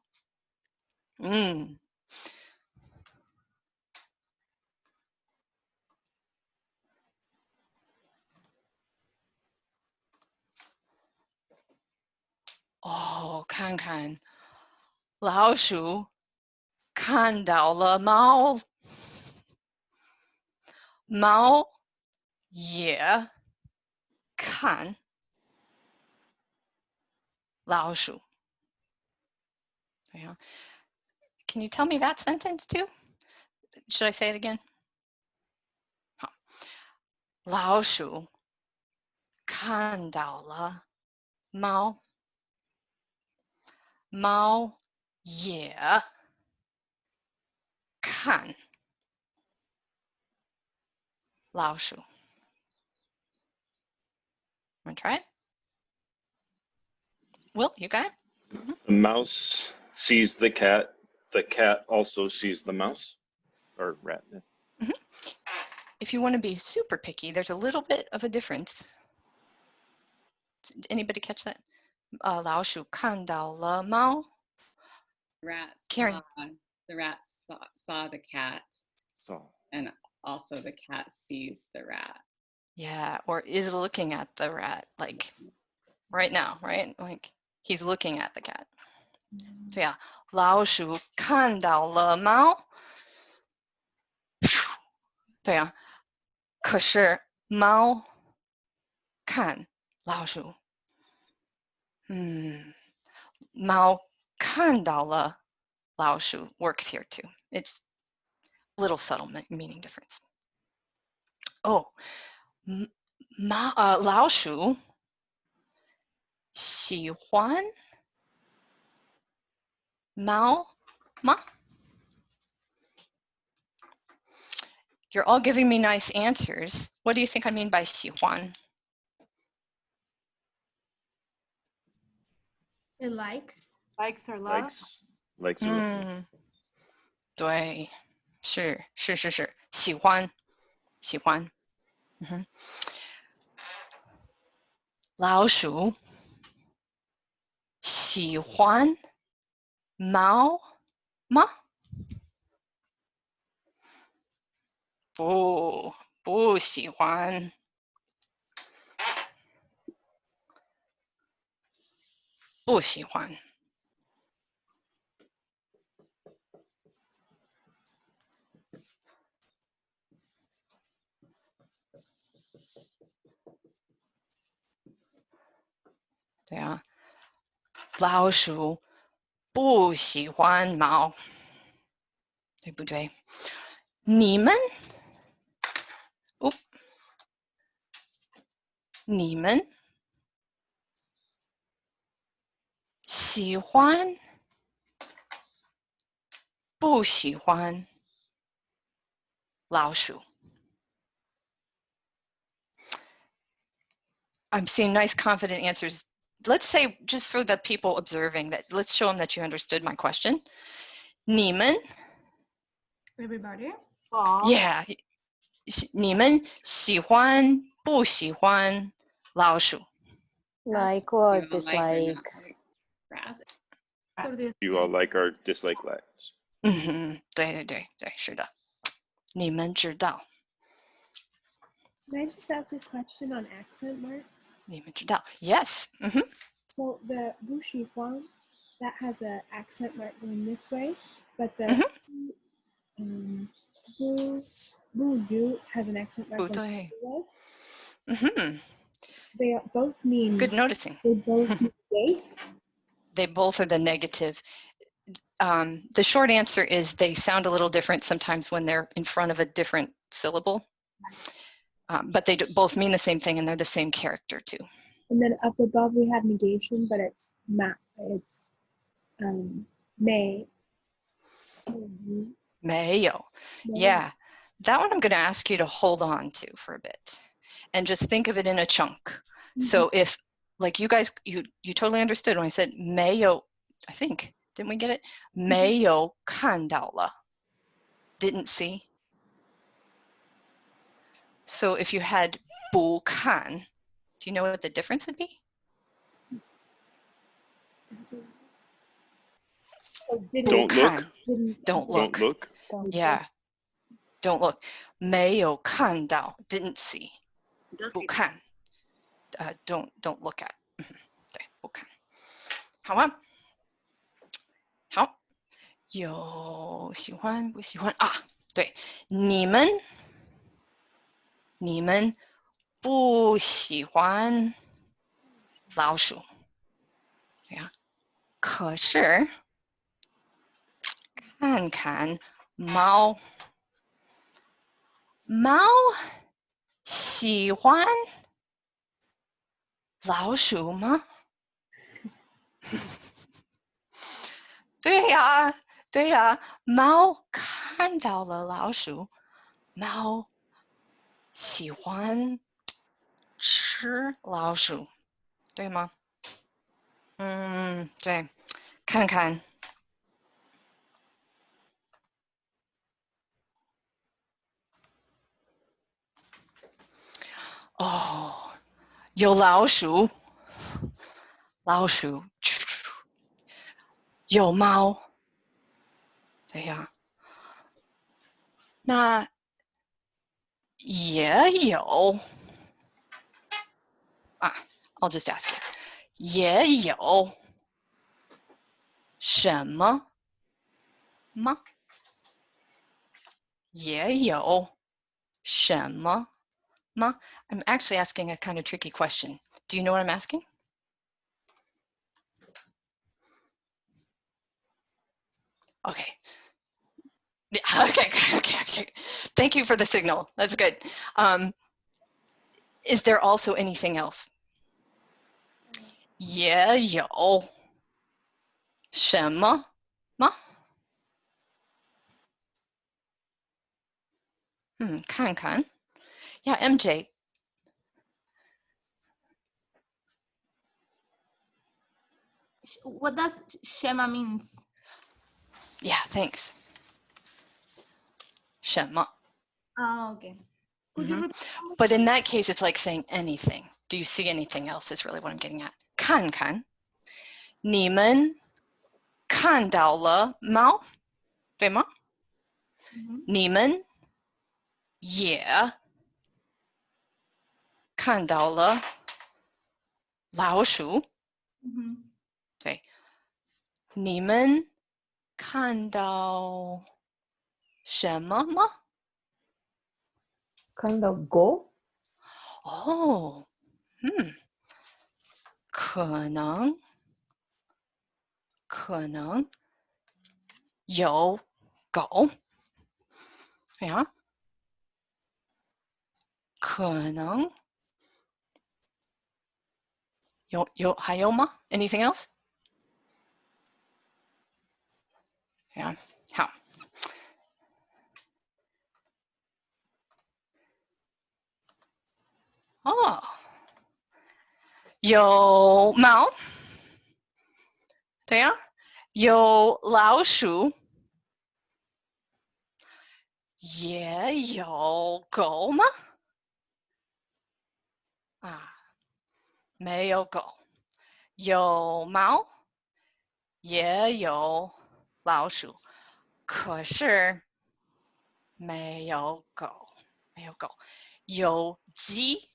哦，看看，老鼠看到了猫，猫也看老鼠。Yeah. Can you tell me that sentence too? Should I say it again? 好，老鼠看到了猫，猫也看老鼠。Want to try it? Will, you got it? The mouse sees the cat also sees the mouse or rat. Mm-hmm. If you want to be super picky, there's a little bit of a difference. Did anybody catch that? 老鼠看到了猫。 Karen. The rat saw the cat. So. And also the cat sees the rat. Yeah, or is looking at the rat, like right now, right? Like he's looking at the cat. 对啊，老鼠看到了猫。对啊，可是猫看老鼠。猫看到了老鼠 works here too. It's a little subtle meaning difference. Oh, 老鼠喜欢猫吗? You're all giving me nice answers. What do you think I mean by 喜欢? It likes. Likes or love. Likes or love. 对，是，喜欢。老鼠喜欢猫吗？不喜欢。不喜欢。对啊，老鼠不喜欢猫，对不对？你们喜欢不喜欢老鼠？ I'm seeing nice confident answers. Let's say, just for the people observing, that let's show them that you understood my question. 你们 Everybody. Yeah. 你们喜欢不喜欢老鼠? Like or dislike. You all like or dislike rats. 对，是的。你们知道。 Can I just ask a question on accent marks? 你们知道 Yes. So the 不喜欢, that has an accent mark going this way, but the 不do has an accent mark going this way. They both mean. Good noticing. They both mean wait. They both are the negative. The short answer is they sound a little different sometimes when they're in front of a different syllable. But they both mean the same thing and they're the same character too. And then up above we have negation, but it's may. 没有. Yeah, that one I'm going to ask you to hold on to for a bit and just think of it in a chunk. So if, like you guys, you totally understood when I said 没有, I think, didn't we get it? 没有看到了. Didn't see. So if you had 不看, do you know what the difference would be? Don't look. Don't look. Yeah. Don't look. 没有看到, didn't see. 不看. Don't look at. 对，不看.好啊，好，有喜欢不喜欢啊？对，你们不喜欢老鼠，对呀。可是看看猫，猫喜欢老鼠吗？对呀，对呀，猫看到了老鼠，猫喜欢吃老鼠，对吗？嗯，对，看看。哦，有老鼠，老鼠，有猫，对呀，那也有啊，I'll just ask you， 也有什么吗？也有什么吗？ I'm actually asking a kind of tricky question. Do you know what I'm asking? Okay. Okay. Thank you for the signal. That's good. Is there also anything else? 也有什么吗？看看。Yeah, MJ. What does Shema means? Yeah, thanks. 什么 Oh, okay. Could you repeat? But in that case, it's like saying anything. Do you see anything else is really what I'm getting at. 看看你们看到了猫，对吗？你们也看到了老鼠，对，你们看到什么吗？看到狗？哦，可能有狗，对啊，可能还有吗 ？Anything else？ Yeah， 好。哦，有猫，对呀，有老鼠，也有狗吗？啊，没有狗，有猫，也有老鼠，可是没有狗，有鸡，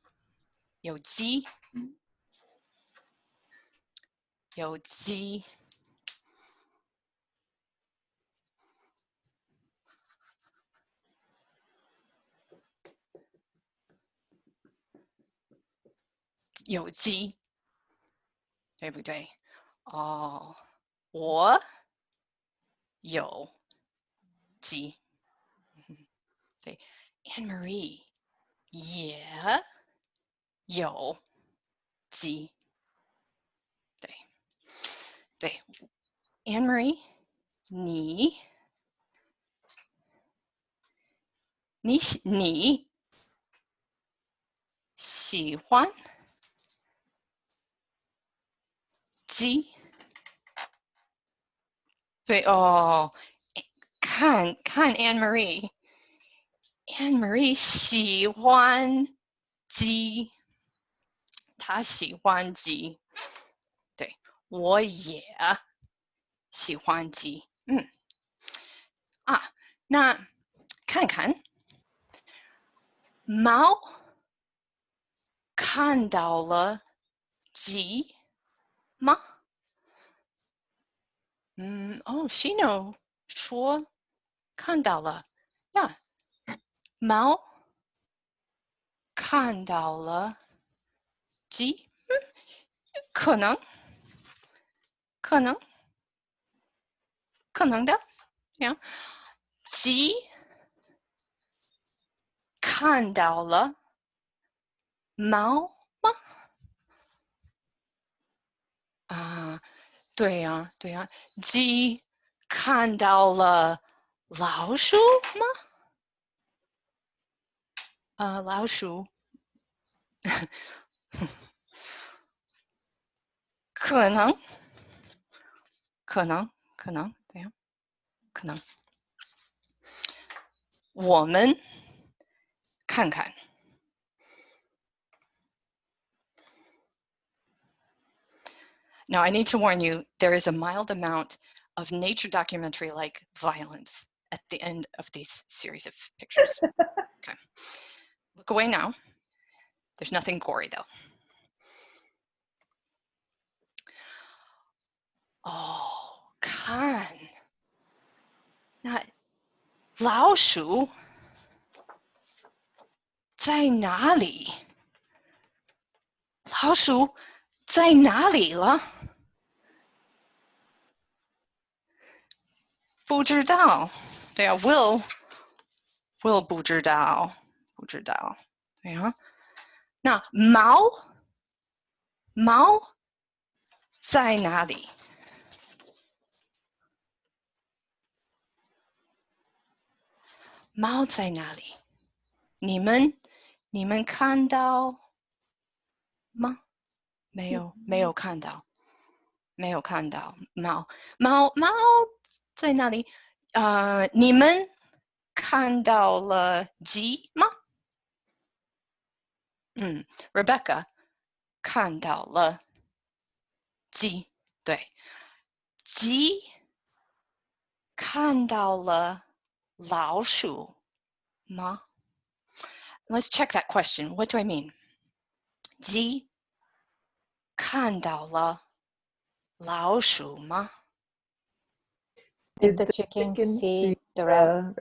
有鸡，有鸡。有鸡，对不对？哦，我有鸡，对 ，Anne Marie 也有鸡，对 ，Anne Marie 你喜欢鸡？对哦，看 Anne Marie。Anne Marie 喜欢鸡，她喜欢鸡，对，我也喜欢鸡，那看看猫看到了鸡吗？哦，Shino 说看到了呀，猫看到了鸡，可能的呀，鸡看到了猫吗？啊，对呀，鸡看到了老鼠吗？老鼠，可能，对呀，可能。我们看看。Now, I need to warn you, there is a mild amount of nature documentary-like violence at the end of these series of pictures. Okay. Look away now. There's nothing gory, though. Oh, 看，那老鼠在哪里？老鼠在哪里了？不知道。对啊，Will 不知道，对啊。那猫在哪里？猫在哪里？你们看到吗？没有看到，猫在哪里？你们看到了鸡吗？Rebecca 看到了鸡，对，鸡看到了老鼠吗？Let's check that question. What do I mean? 鸡看到了老鼠吗？ Did the chicken see the rat?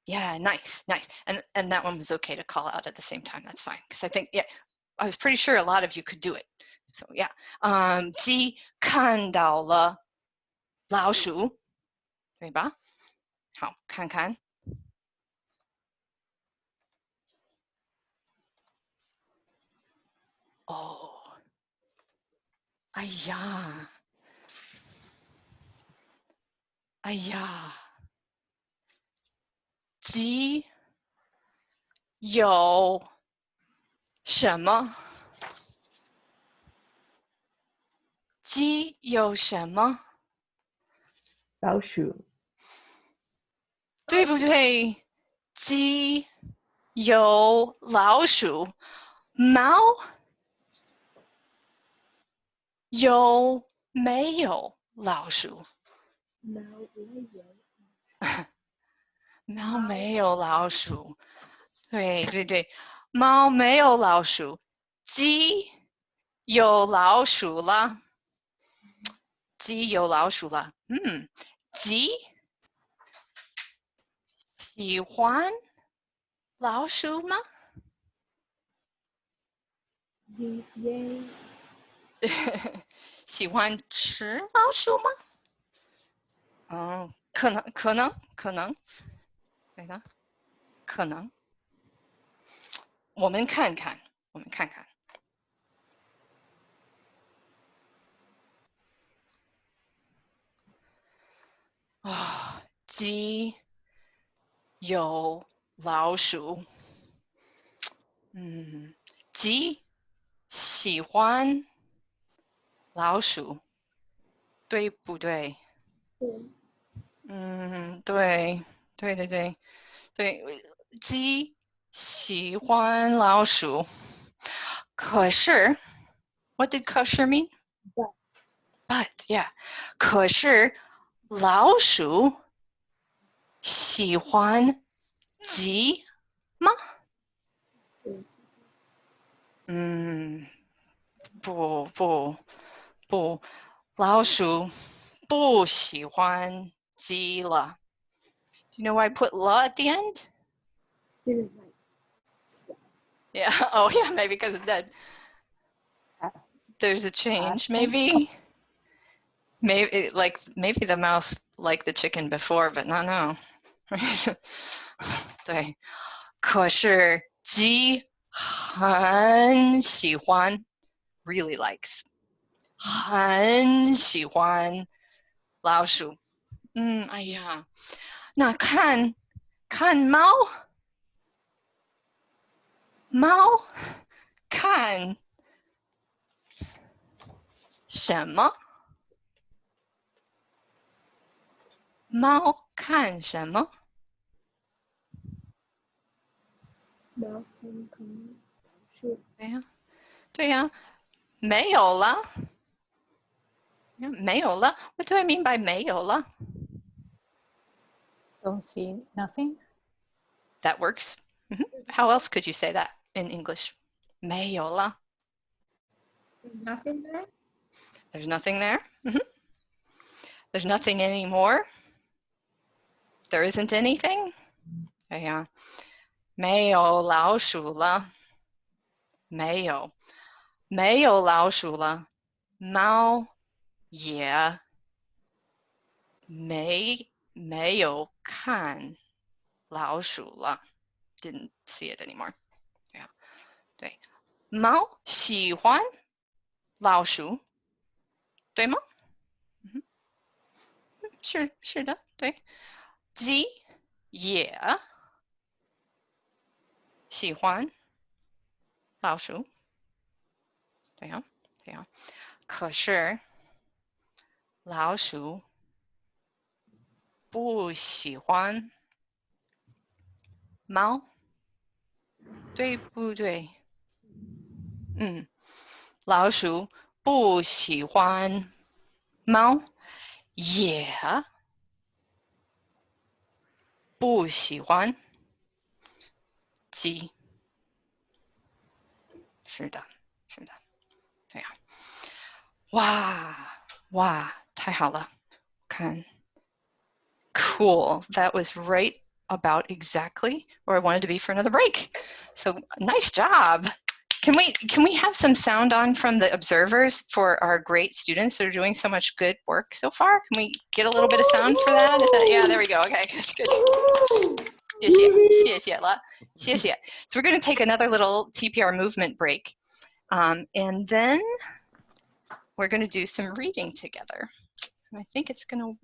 Yeah, nice. And that one was okay to call out at the same time. That's fine. Because I think, yeah, I was pretty sure a lot of you could do it. So yeah. 鸡看到了老鼠，对吧？好，看看。哦，哎呀，鸡有什么？鸡有什么？老鼠。对不对？鸡有老鼠，猫有没有老鼠？猫没有老鼠。对，猫没有老鼠，鸡有老鼠了。鸡有老鼠了。鸡喜欢老鼠吗？喜欢吃老鼠吗？可能，对的，可能。我们看看。鸡有老鼠。鸡喜欢老鼠，对不对？对，鸡喜欢老鼠。可是 ，What did 可是 mean? But, yeah. 可是老鼠喜欢鸡吗？不，老鼠不喜欢鸡了. Do you know why I put la at the end? Didn't like. Yeah. Oh, yeah, maybe because of that. There's a change, maybe. Maybe the mouse liked the chicken before, but not now. 对，可是鸡很喜欢 really likes 很喜欢老鼠。哎呀，那看猫看什么？猫看什么？猫看看是。对呀，没有了。没有了。What do I mean by 没有了？ Don't see nothing. That works. How else could you say that in English? 没有了。 There's nothing there. There's nothing there. There's nothing anymore. There isn't anything. 对呀，没有老鼠了。没有老鼠了。猫也没有看老鼠了。Didn't see it anymore. 对呀，对，猫喜欢老鼠，对吗？是的，对。鸡也喜欢老鼠，对呀，对呀。可是老鼠不喜欢猫，对不对？老鼠不喜欢猫，也不喜欢鸡。是的，对呀。哇，太好了，看。Cool. That was right about exactly where I wanted to be for another break. So nice job. Can we have some sound on from the observers for our great students that are doing so much good work so far? Can we get a little bit of sound for that? Yeah, there we go. Okay, good. 谢谢了，谢谢. So we're going to take another little TPR movement break, and then we're going to do some reading together. And I think it's gonna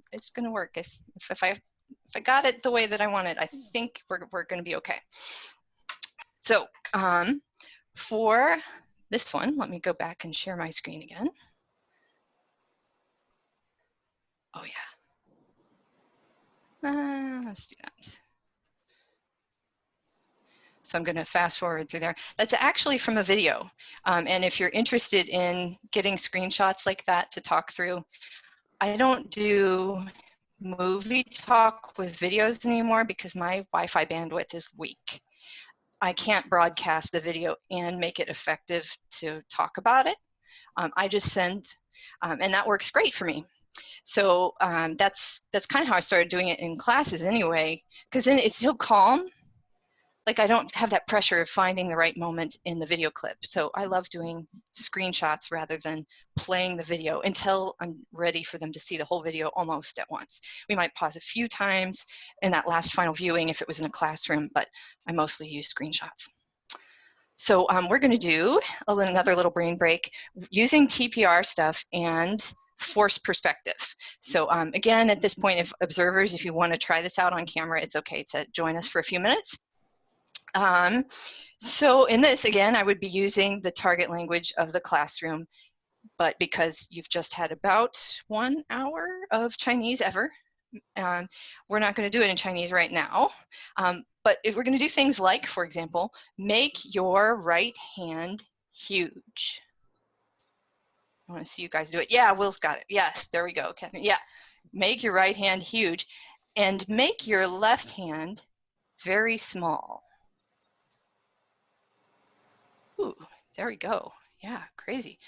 work. If I got it the way that I want it, I think we're gonna be okay. So for this one, let me go back and share my screen again. Oh yeah. Let's do that. So I'm going to fast forward through there. That's actually from a video. And if you're interested in getting screenshots like that to talk through, I don't do movie talk with videos anymore because my Wi-Fi bandwidth is weak. I can't broadcast the video and make it effective to talk about it. I just send, and that works great for me. So that's kind of how I started doing it in classes anyway, because then it's so calm. Like I don't have that pressure of finding the right moment in the video clip. So I love doing screenshots rather than playing the video until I'm ready for them to see the whole video almost at once. We might pause a few times in that last final viewing if it was in a classroom, but I mostly use screenshots. So we're going to do another little brain break using TPR stuff and forced perspective. So again, at this point, if observers, if you want to try this out on camera, it's okay to join us for a few minutes. So in this, again, I would be using the target language of the classroom, but because you've just had about 1 hour of Chinese ever, we're not going to do it in Chinese right now. But if we're going to do things like, for example, make your right hand huge. I want to see you guys do it. Yeah, Will's got it. Yes, there we go, Catherine. Yeah, make your right hand huge and make your left hand very small. Ooh, there we go. Yeah, crazy.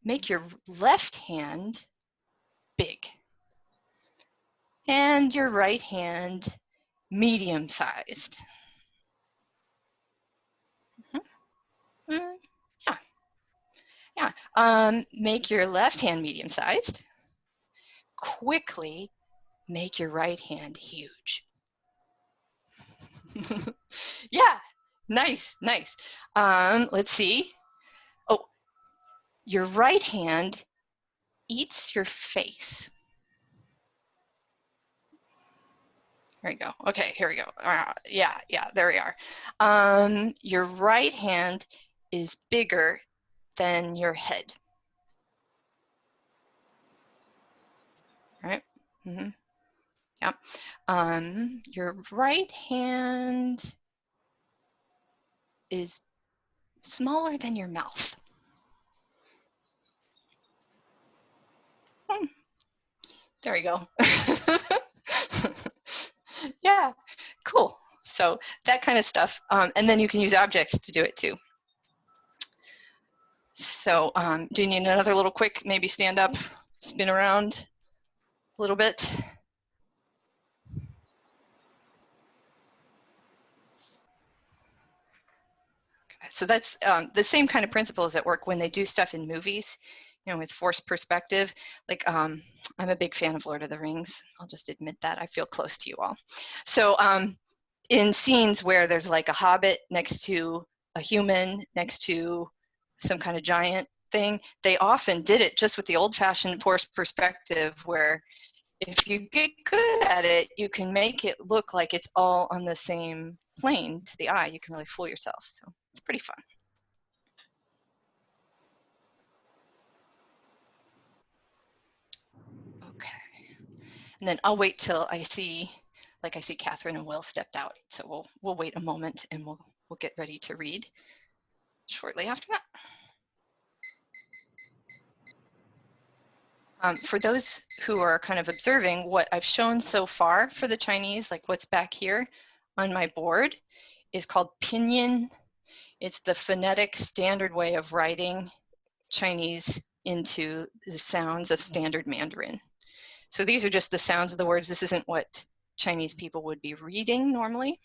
Make your left hand big. and your right hand medium-sized. Make your left hand medium-sized. Quickly make your right hand huge. Yeah, nice. Let's see. Oh, your right hand eats your face. Here we go. Okay, here we go. Yeah, there we are. Your right hand is bigger than your head. Right? Mm-hmm. Yeah. Your right hand is smaller than your mouth. There we go. Yeah, cool. So that kind of stuff. And then you can use objects to do it too. So do you need another little quick, maybe stand up, spin around a little bit? Okay, so that's the same kind of principles at work when they do stuff in movies, you know, with forced perspective. Like I'm a big fan of Lord of the Rings. I'll just admit that. I feel close to you all. So in scenes where there's like a hobbit next to a human, next to some kind of giant thing, they often did it just with the old-fashioned forced perspective, where if you get good at it, you can make it look like it's all on the same plane to the eye. You can really fool yourself. So it's pretty fun. Okay. And then I'll wait till I see Catherine and Will stepped out. So we'll wait a moment and we'll get ready to read shortly after that. For those who are kind of observing, what I've shown so far for the Chinese, like what's back here on my board, is called pinyin. It's the phonetic standard way of writing Chinese into the sounds of standard Mandarin. So these are just the sounds of the words. This isn't what Chinese people would be reading normally,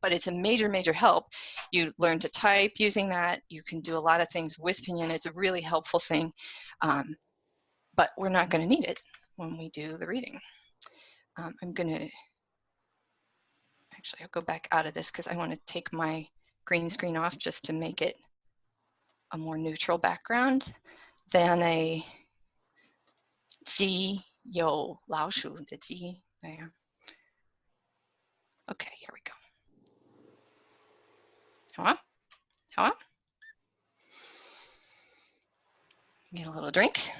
but it's a major, major help. You learn to type using that. You can do a lot of things with pinyin. It's a really helpful thing. But we're not going to need it when we do the reading. I'm going to, actually, I'll go back out of this because I want to take my green screen off just to make it a more neutral background than a ji you lao shu the ji there. Okay, here we go. Hello? Get a little drink.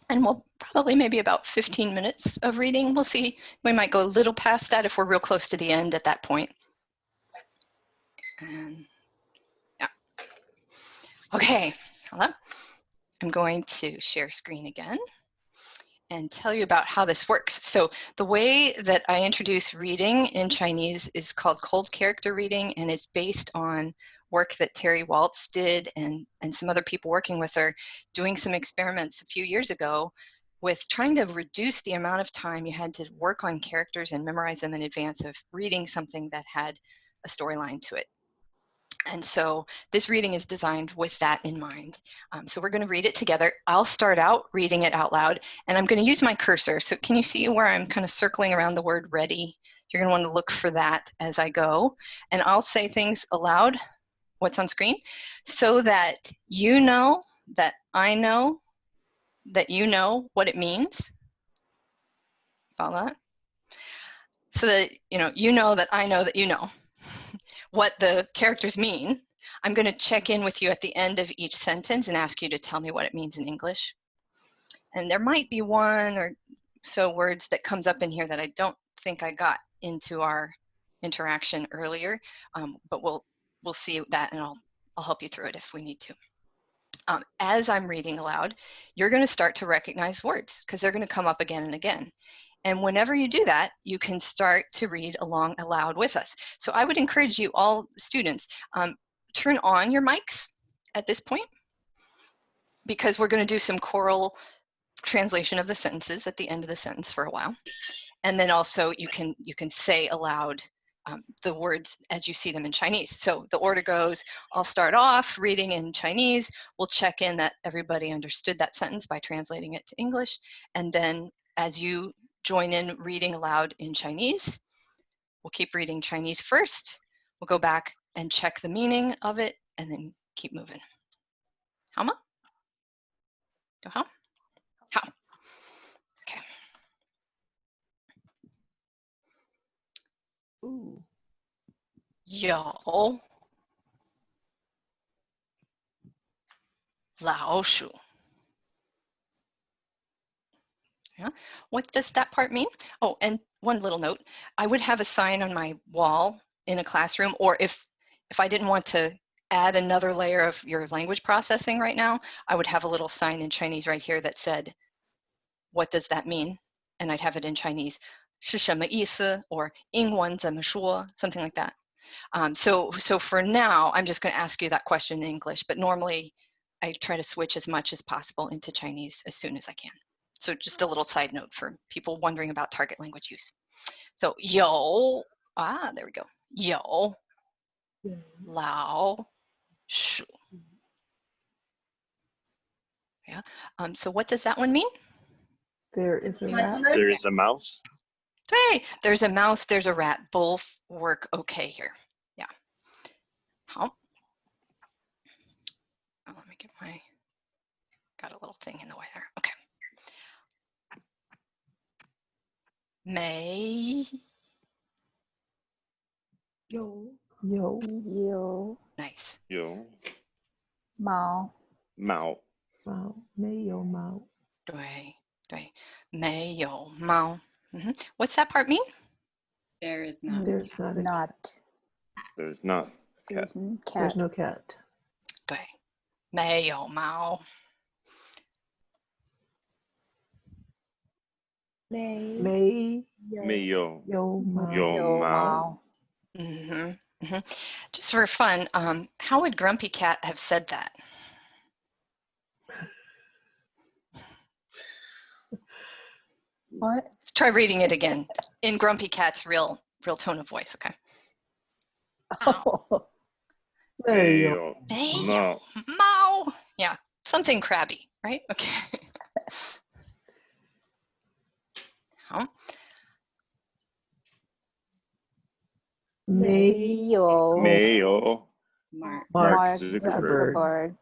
And we'll probably maybe about 15 minutes of reading. We'll see. We might go a little past that if we're real close to the end at that point. And yeah. Okay, hello. I'm going to share screen again and tell you about how this works. So the way that I introduce reading in Chinese is called cold character reading, and it's based on work that Terry Waltz did and some other people working with her, doing some experiments a few years ago with trying to reduce the amount of time you had to work on characters and memorize them in advance of reading something that had a storyline to it. And so this reading is designed with that in mind. So we're going to read it together. I'll start out reading it out loud, and I'm going to use my cursor. So can you see where I'm kind of circling around the word ready? You're going to want to look for that as I go. And I'll say things aloud, what's on screen, so that you know that I know that you know what it means. Follow that? So that you know that I know that you know what the characters mean. I'm going to check in with you at the end of each sentence and ask you to tell me what it means in English. And there might be one or so words that comes up in here that I don't think I got into our interaction earlier, but we'll see that, and I'll help you through it if we need to. As I'm reading aloud, you're going to start to recognize words because they're going to come up again and again. And whenever you do that, you can start to read along aloud with us. So I would encourage you all students, turn on your mics at this point, because we're going to do some choral translation of the sentences at the end of the sentence for a while. And then also you can say aloud the words as you see them in Chinese. So the order goes, I'll start off reading in Chinese. We'll check in that everybody understood that sentence by translating it to English. And then as you join in reading aloud in Chinese, we'll keep reading Chinese first. We'll go back and check the meaning of it and then keep moving. How ma? How? How? Okay. Ooh. 有老鼠. Yeah. What does that part mean? Oh, and one little note. I would have a sign on my wall in a classroom, or if I didn't want to add another layer of your language processing right now, I would have a little sign in Chinese right here that said, what does that mean? And I'd have it in Chinese, 是什么意思? Or 英文怎么说? Something like that. So for now, I'm just going to ask you that question in English, but normally I try to switch as much as possible into Chinese as soon as I can. So just a little side note for people wondering about target language use. So 有, there we go. 有老鼠. Yeah. So what does that one mean? There is a rat. There is a mouse. Hey, there's a mouse, there's a rat. Both work okay here. Yeah. How? Oh, let me get got a little thing in the way there. Okay. 没有 Nice. 有猫猫没有猫。对没有猫. What's that part mean? There is not. There's not a not There's not cat. there's n- There's cat no cat. 对没有猫. 没没有有猫。有猫。 Just for fun, how would Grumpy Cat have said that? what Let's try reading it again in Grumpy Cat's real tone of voice, okay? oh 没有猫。猫. Yeah, something crabby, right? Okay. How? 没有没有 Mark. Mark Zuckerberg.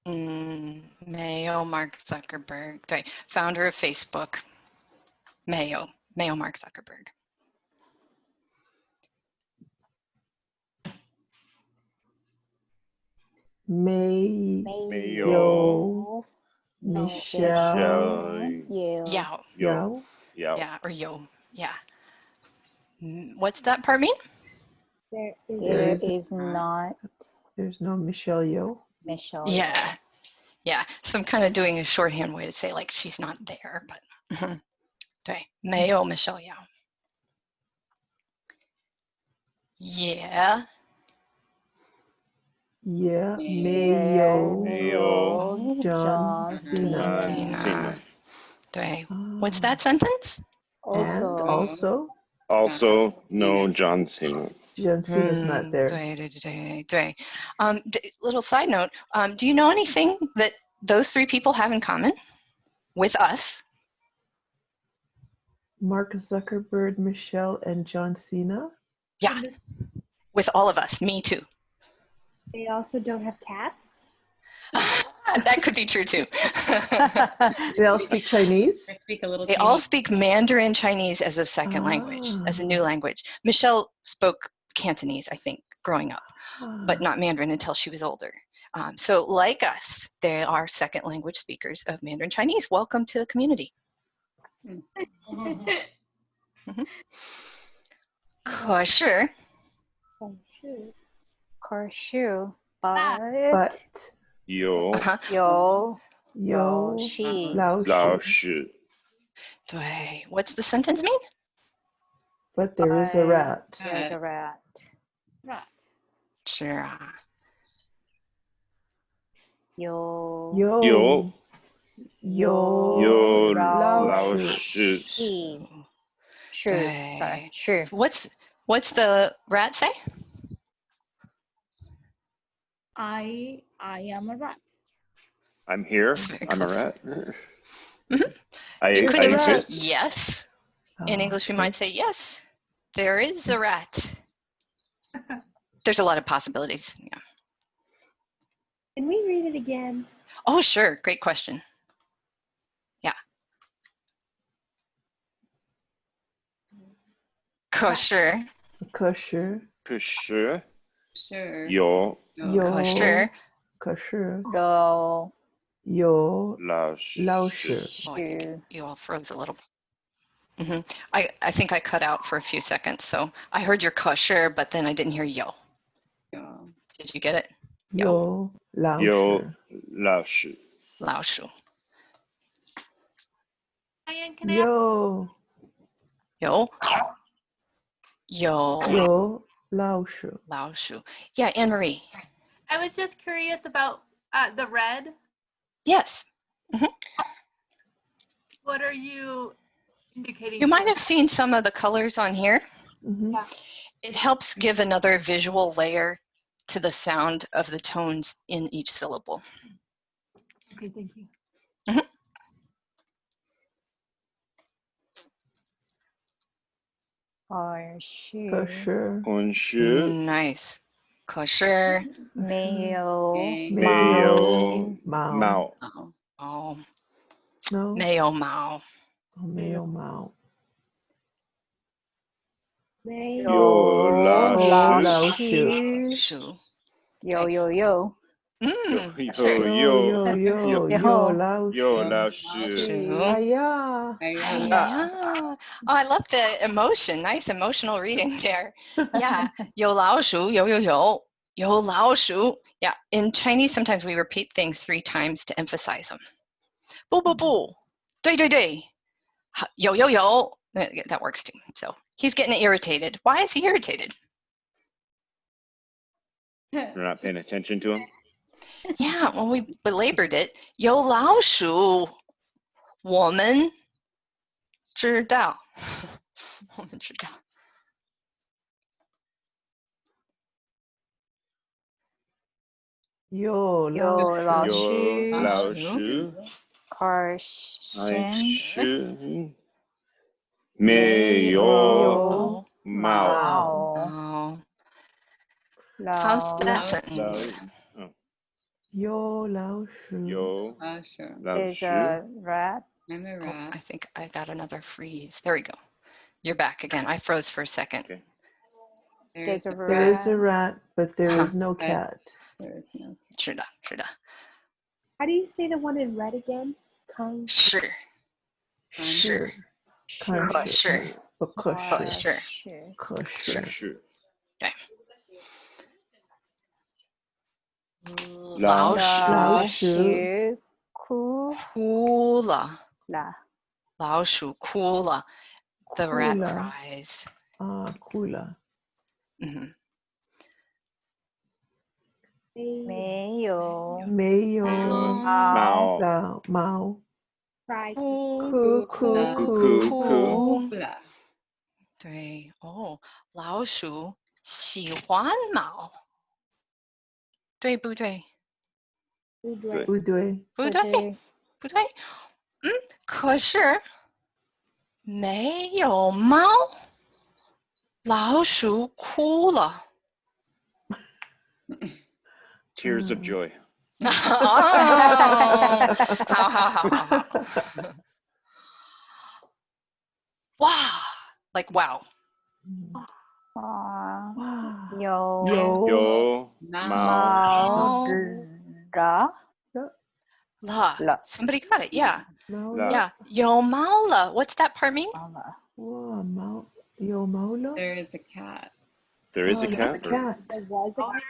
Zuckerberg 没有 Mark Zuckerberg. 对 founder of Facebook. 没有 Mark Zuckerberg. 没没有 Michelle. Yao. Yao. Yeah, or yo. Yeah. What's that part mean? there is not There's no Michelle Yeoh. Michelle Yeah. Yeah. So I'm kind of doing a shorthand way to say like she's not there, but 对没有 Michelle Yao. Yeah. Yeah, 没有 John John Cena. Cena. 对 What's that sentence? And also, Also, no John Cena. John Cena's not there. 对. Little side note, do you know anything that those three people have in common with us? Mark Zuckerberg, Michelle, and John Cena. Yeah, with all of us, me too. They also don't have cats. That could be true too. They all speak Chinese? I speak a little They Chinese. all speak Mandarin Chinese as a second language, as a new language. Michelle spoke Cantonese, I think, growing up, but not Mandarin until she was older. So like us, they are second language speakers of Mandarin Chinese. Welcome to the community. 可是But 有有老鼠。对 What's the sentence mean? But there is a rat. There's a rat. 是啊有有有老师是 Okay. Sure. So what's the rat say? I am a rat. I'm here. It's very I'm a close. rat. Mhm. I You could even say exist. yes. In Oh, English, we might say yes. There is a rat. There's a lot of possibilities. Yeah. Can we read it again? Oh, sure. Great question. Yeah. 可是可是可是 Sure. 有可是可是老有老老师师 Oh, I think you all froze a little. I think I cut out for a few seconds. So I heard your 可是, but then I didn't hear yo. Did you get it? 有老有师老师老鼠. Diane, can I有有老师老鼠. Yeah, Anne-Marie. I was just curious about the red. Yes. What are you indicating? You might for? have seen some of the colors on here. It helps give another visual layer to the sound of the tones in each syllable. Okay, thank you.可是 Nice. 可是没有没有毛 哦 no 没有毛没有毛有老师鼠有有老师哎呀 Oh, I love the emotion. Nice emotional reading there. Yeah. 有老鼠有老鼠 Yeah. In Chinese, sometimes we repeat things 3 times to emphasize them. 不不不对对对有That works too. So he's getting irritated. Why is he irritated? You're not paying attention to him? Yeah, when we belabored it. 有老鼠我们知道我们知道有老师老师可是没有毛 How's that sentence? 有老师有老 is 师 a rat. I'm a rat. I think I got another freeze. There we go. You're back again. I froze for a second. Okay. There's a There is a rat, but there is no cat. There is no. 是的 How do you say the one in red again? 是可是不可是可是是对老鼠哭了老鼠哭了 The rat 哭了 cries. 哭了没有毛 Cry. 哭对哦老鼠喜欢毛对不对不对不对可是没有猫老鼠哭了 Tears of joy. 好 哇 like wow 有毛 la somebody got it yeah 了 有毛了 what's that part mean 毛有毛了 There is a cat. There is a cat? There was a cat.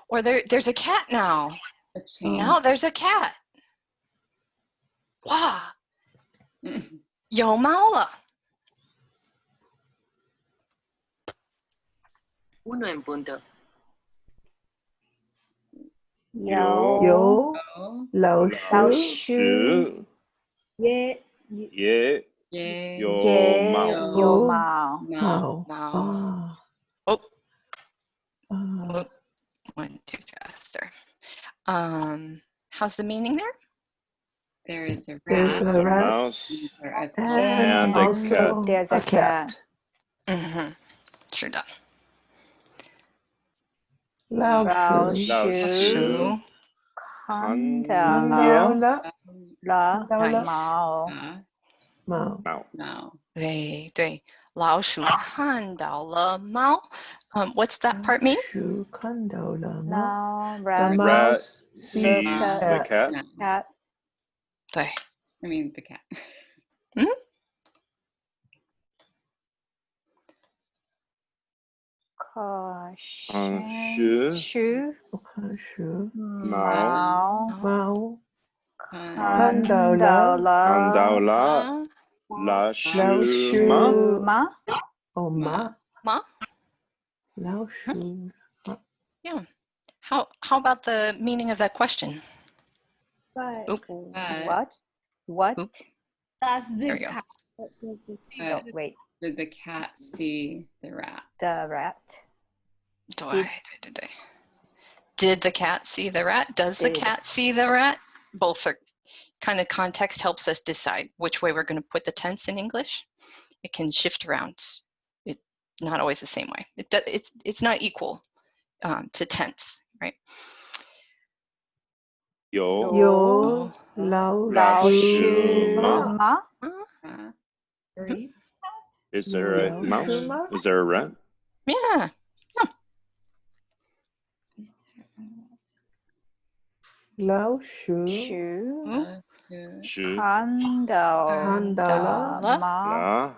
or there's a cat now A chain. now there's a cat 哇有猫了 Uno en punto. 有老鼠也有也猫。有猫。毛。Oh, went too fast there. How's the meaning there? There is a There's rat. a rat Mouse and a also cat. there's a cat. Mm-hmm. Sure done. 老老鼠鼠看到了了Nice. 猫。猫。对，老鼠看到了猫。What's that part mean? 鼠看到了猫。 Now The rat mouse sees the cat. cat. 对， I mean the cat. 可是我看是猫猫看到到了了老鼠吗？哦马吗？老鼠 Yeah. How about the meaning of that question? But What? Does the There we go. cat? What does the Oh, wait. Did the cat see the rat? The rat. Did the cat see the rat? Does the cat see the rat? Both are kind of context helps us decide which way we're going to put the tense in English. It can shift around. It's not always the same way. It's not equal to tense, right? 有老鼠吗？ Is there a mouse? Is there a rat? Yeah. 老鼠看到了猫。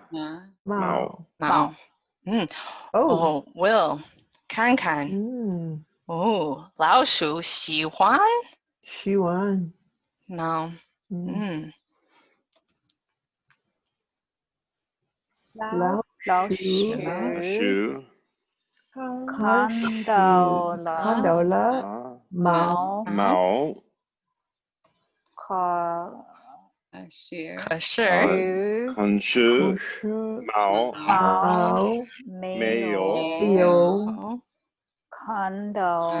Will 看看。老鼠喜欢猫。老鼠看到了猫。可是猫没有看到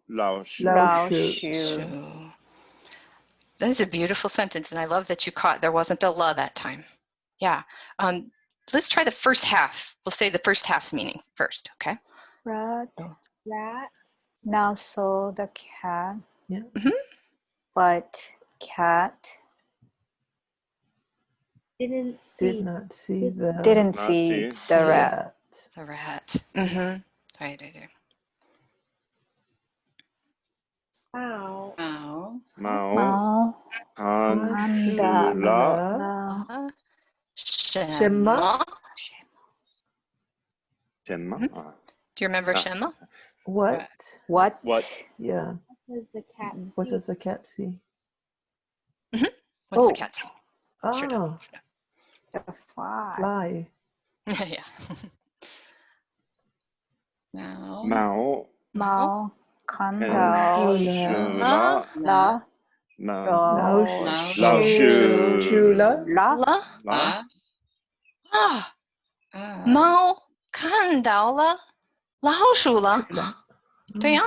老鼠。 That is a beautiful sentence, and I love that you caught there wasn't a la that time. Yeah. Let's try the first half. We'll say the first half's meaning first, okay? Rat. rat? Now saw the cat. Yeah. But cat did not see the rat. The rat. Mm-hmm. Right.猫看到了什么？ Do you remember 什么？ What? Yeah. What does the cat see? What does the cat see? What's the cat see? Oh, The fly. fly. Yeah. 猫看到了老鼠猫看到了老鼠了。对呀。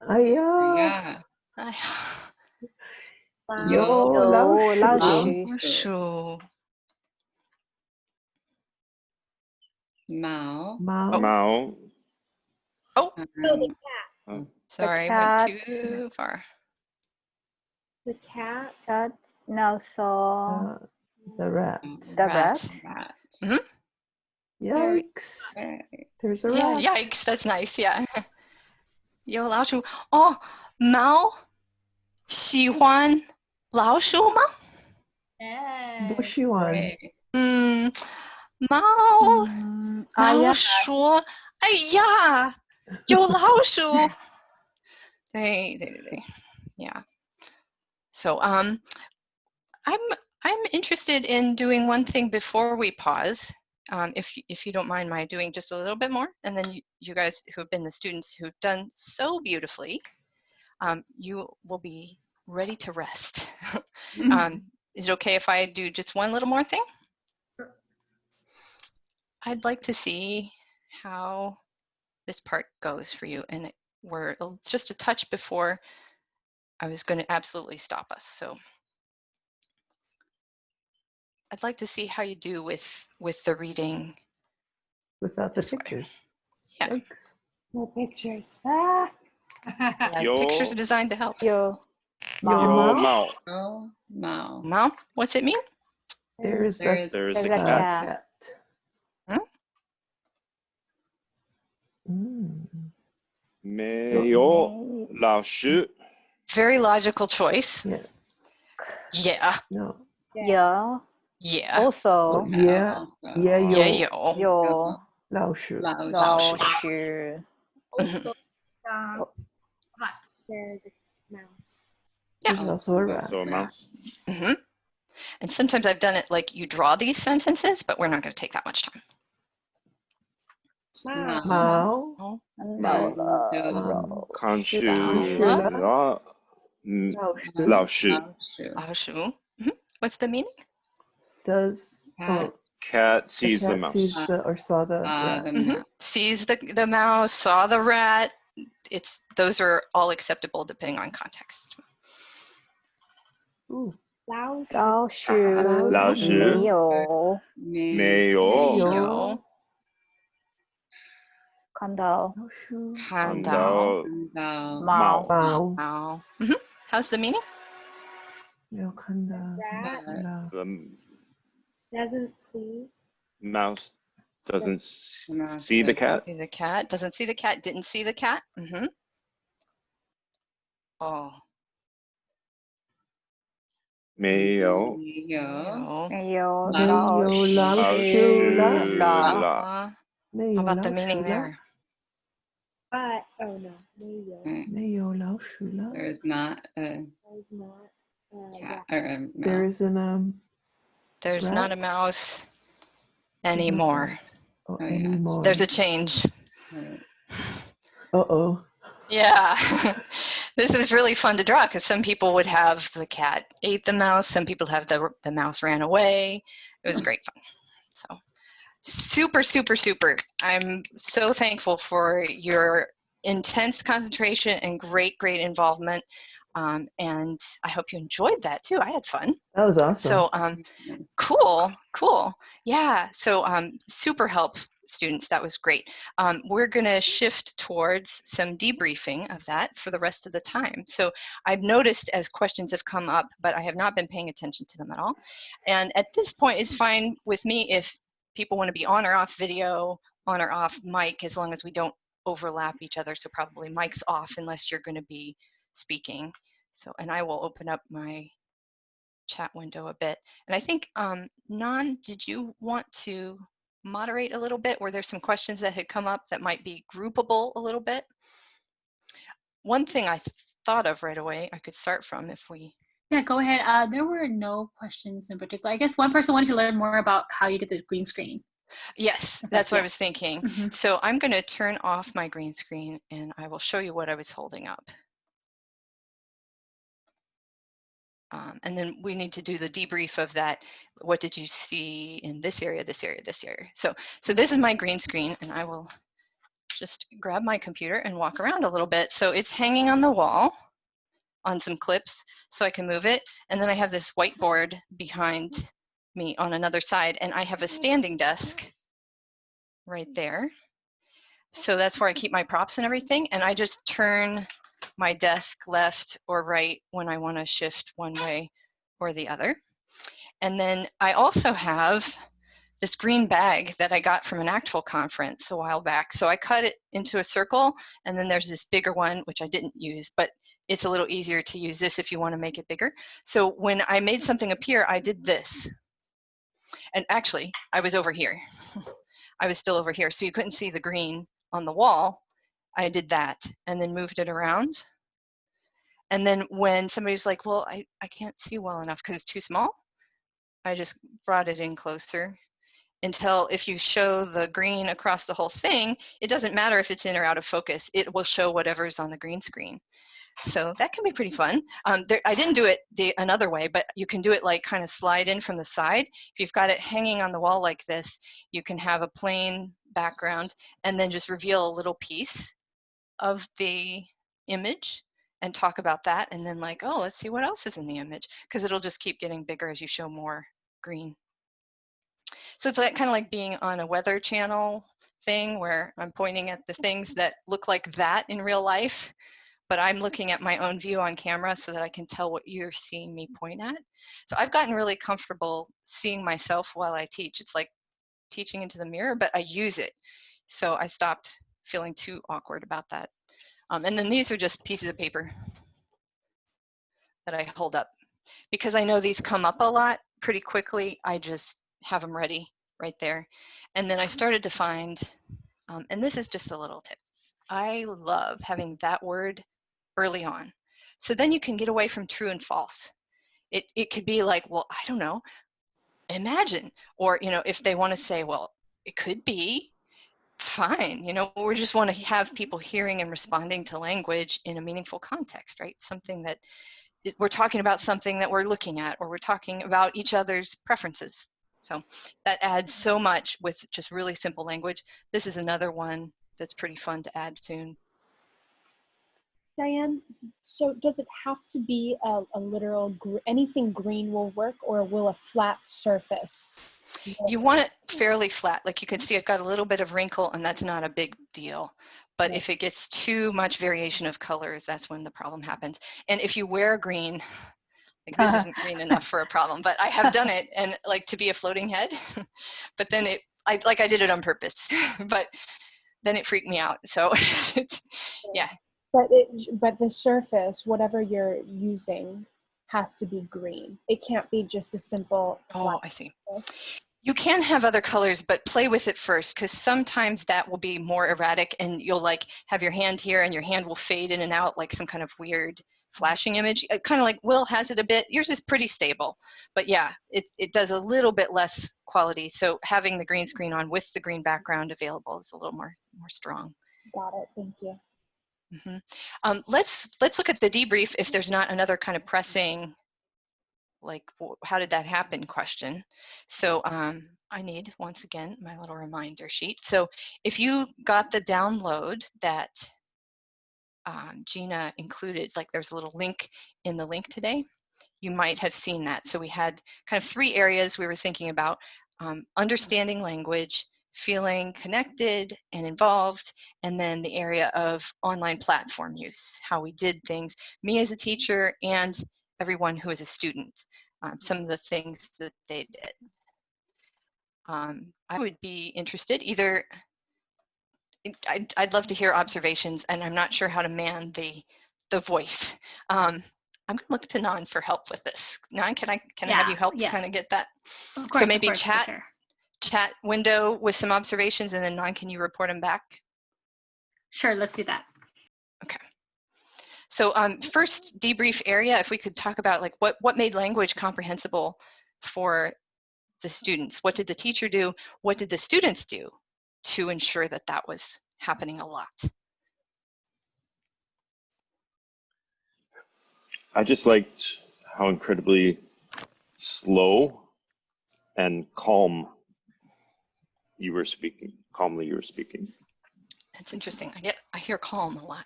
哎呀，有老鼠。猫。Oh, the cat. Sorry, went too far. The cat now saw the rat. Mm-hmm. Yikes! There's a Yeah, rat. yikes! That's nice. Yeah. 有老鼠哦，猫喜欢老鼠吗？不喜欢。猫老鼠，哎呀，有老鼠。对。Yeah. So I'm interested in doing one thing before we pause. if you don't mind my doing just a little bit more, and then you guys who have been the students who've done so beautifully, you will be ready to rest. Is it okay if I do just one little more thing? I'd like to see how this part goes for you, and we're just a touch before I was going to absolutely stop us. So I'd like to see how you do with the reading without the pictures. Yeah. Yikes. No pictures. Ah. Yeah, pictures are designed to help. Yo. Mao. Oh, Mao. Mao, what's it mean? There's There's a a cat. cat. Hmm? 没有老师 Very logical choice. Yeah. Yeah. No. Yeah. Yeah. Also. Yeah. Yeah. Yeah, Yo. yo. Yo. 老师. 老师. Also, hot. There's a mouse. There's also a rat. Also a mouse. Mm-hmm. And sometimes I've done it like you draw these sentences, but we're not going to take that much time. Mao. Oh. 看是老师. 老鼠. Mm-hmm. What's the meaning? Does cat sees the cat mouse. sees the or saw the rat. Mm-hmm. Sees the mouse, saw the rat. Those are all acceptable depending on context. Ooh. 老师老师没有没有看到猫。猫. Mm-hmm. How's the meaning? 没有看到 The Doesn't see. mouse doesn't see the cat. See the cat. Doesn't see the cat. Didn't see the cat. Mm-hmm. Oh. 没有老师了. How about the meaning there? But oh no, 没有. 没有老鼠了. There is not a There's not. cat or a mouse. There isn't There's rat? not a mouse anymore. Anymore. There's a change. Uh-oh. Yeah. This is really fun to draw because some people would have the cat ate the mouse. Some people have the mouse ran away. It was great fun. So super, super, super. I'm so thankful for your intense concentration and great involvement. And I hope you enjoyed that too. I had fun. That was awesome. So cool. Yeah. So super help students. That was great. We're going to shift towards some debriefing of that for the rest of the time. So I've noticed as questions have come up, but I have not been paying attention to them at all. And at this point, it's fine with me if people want to be on or off video, on or off mic, as long as we don't overlap each other. So probably mic's off unless you're going to be speaking. So, and I will open up my chat window a bit. And I think, Nan, did you want to moderate a little bit? Were there some questions that had come up that might be groupable a little bit? One thing I thought of right away, I could start from if we... Yeah, go ahead. There were no questions in particular. I guess one person wanted to learn more about how you did the green screen. Yes, that's what I was thinking. Mm-hmm. So I'm going to turn off my green screen and I will show you what I was holding up. And then we need to do the debrief of that. What did you see in this area, this area, this area? So this is my green screen, and I will just grab my computer and walk around a little bit. So it's hanging on the wall on some clips, so I can move it. And then I have this whiteboard behind me on another side, and I have a standing desk right there. So that's where I keep my props and everything. And I just turn my desk left or right when I want to shift one way or the other. And then I also have this green bag that I got from an ACTFL conference a while back. So I cut it into a circle, and then there's this bigger one, which I didn't use, but it's a little easier to use this if you want to make it bigger. So when I made something appear, I did this. And actually, I was over here. I was still over here, so you couldn't see the green on the wall. I did that and then moved it around. And then when somebody's like, well, I can't see well enough because it's too small, I just brought it in closer until if you show the green across the whole thing, it doesn't matter if it's in or out of focus. It will show whatever's on the green screen. So that can be pretty fun. I didn't do it another way, but you can do it like kind of slide in from the side. If you've got it hanging on the wall like this, you can have a plain background and then just reveal a little piece of the image and talk about that. And then like, oh, let's see what else is in the image, because it'll just keep getting bigger as you show more green. So it's like, kind of like being on a Weather Channel thing where I'm pointing at the things that look like that in real life, but I'm looking at my own view on camera so that I can tell what you're seeing me point at. So I've gotten really comfortable seeing myself while I teach. It's like teaching into the mirror, but I use it. So I stopped feeling too awkward about that. And then these are just pieces of paper that I hold up. Because I know these come up a lot pretty quickly, I just have them ready right there. And then I started to find, and this is just a little tip, I love having that word early on. So then you can get away from true and false. It could be like, well, I don't know, imagine. Or, you know, if they want to say, well, it could be, fine. You know, we just want to have people hearing and responding to language in a meaningful context, right? Something that we're talking about, something that we're looking at, or we're talking about each other's preferences. So that adds so much with just really simple language. This is another one that's pretty fun to add soon. Diane, so does it have to be a literal, anything green will work, or will a flat surface? You want it fairly flat. Like you can see, I've got a little bit of wrinkle, and that's not a big deal. But if it gets too much variation of colors, that's when the problem happens. And if you wear green, like this isn't green enough for a problem, but I have done it, and like to be a floating head, but then I did it on purpose, but then it freaked me out. So yeah. But the surface, whatever you're using, has to be green. It can't be just a simple flat. Oh, I see. You can have other colors, but play with it first, because sometimes that will be more erratic, and you'll like have your hand here and your hand will fade in and out like some kind of weird flashing image. Kind of like Will has it a bit. Yours is pretty stable, but yeah, it does a little bit less quality. So having the green screen on with the green background available is a little more strong. Got it. Thank you. Mm-hmm. Let's look at the debrief if there's not another kind of pressing, like, how did that happen question. So I need, once again, my little reminder sheet. So if you got the download that Gina included, like there's a little link in the link today, you might have seen that. So we had kind of 3 areas we were thinking about: understanding language, feeling connected and involved, and then the area of online platform use, how we did things, me as a teacher and everyone who is a student, some of the things that they did. I would be interested, either, I'd love to hear observations, and I'm not sure how to man the voice. I'm going to look to Nan for help with this. Nan, can I have you help kind of get that? Of course, so maybe of course, chat. for sure. Chat window with some observations, and then Nan, can you report them back? Sure, let's do that. Okay. So first debrief area, if we could talk about like what made language comprehensible for the students. What did the teacher do? What did the students do to ensure that that was happening a lot? I just liked how incredibly slow and calmly you were speaking. That's interesting. I hear calm a lot.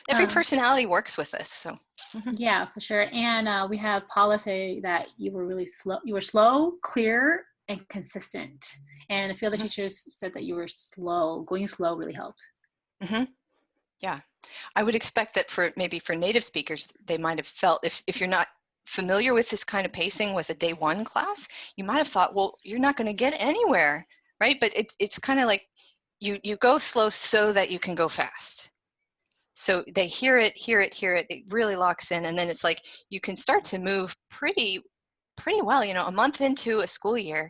Every personality works with this, so. Yeah, for sure. And we have Paula say that you were really slow. You were slow, clear, and consistent. And a few other teachers said that you were slow. Going slow really helped. Yeah, I would expect that for native speakers, they might have felt, if you're not familiar with this kind of pacing with a day 1 class, you might have thought, well, you're not going to get anywhere, right? But it's kind of like you go slow so that you can go fast. So they hear it, it really locks in, and then it's like you can start to move pretty well. You know, a month into a school year,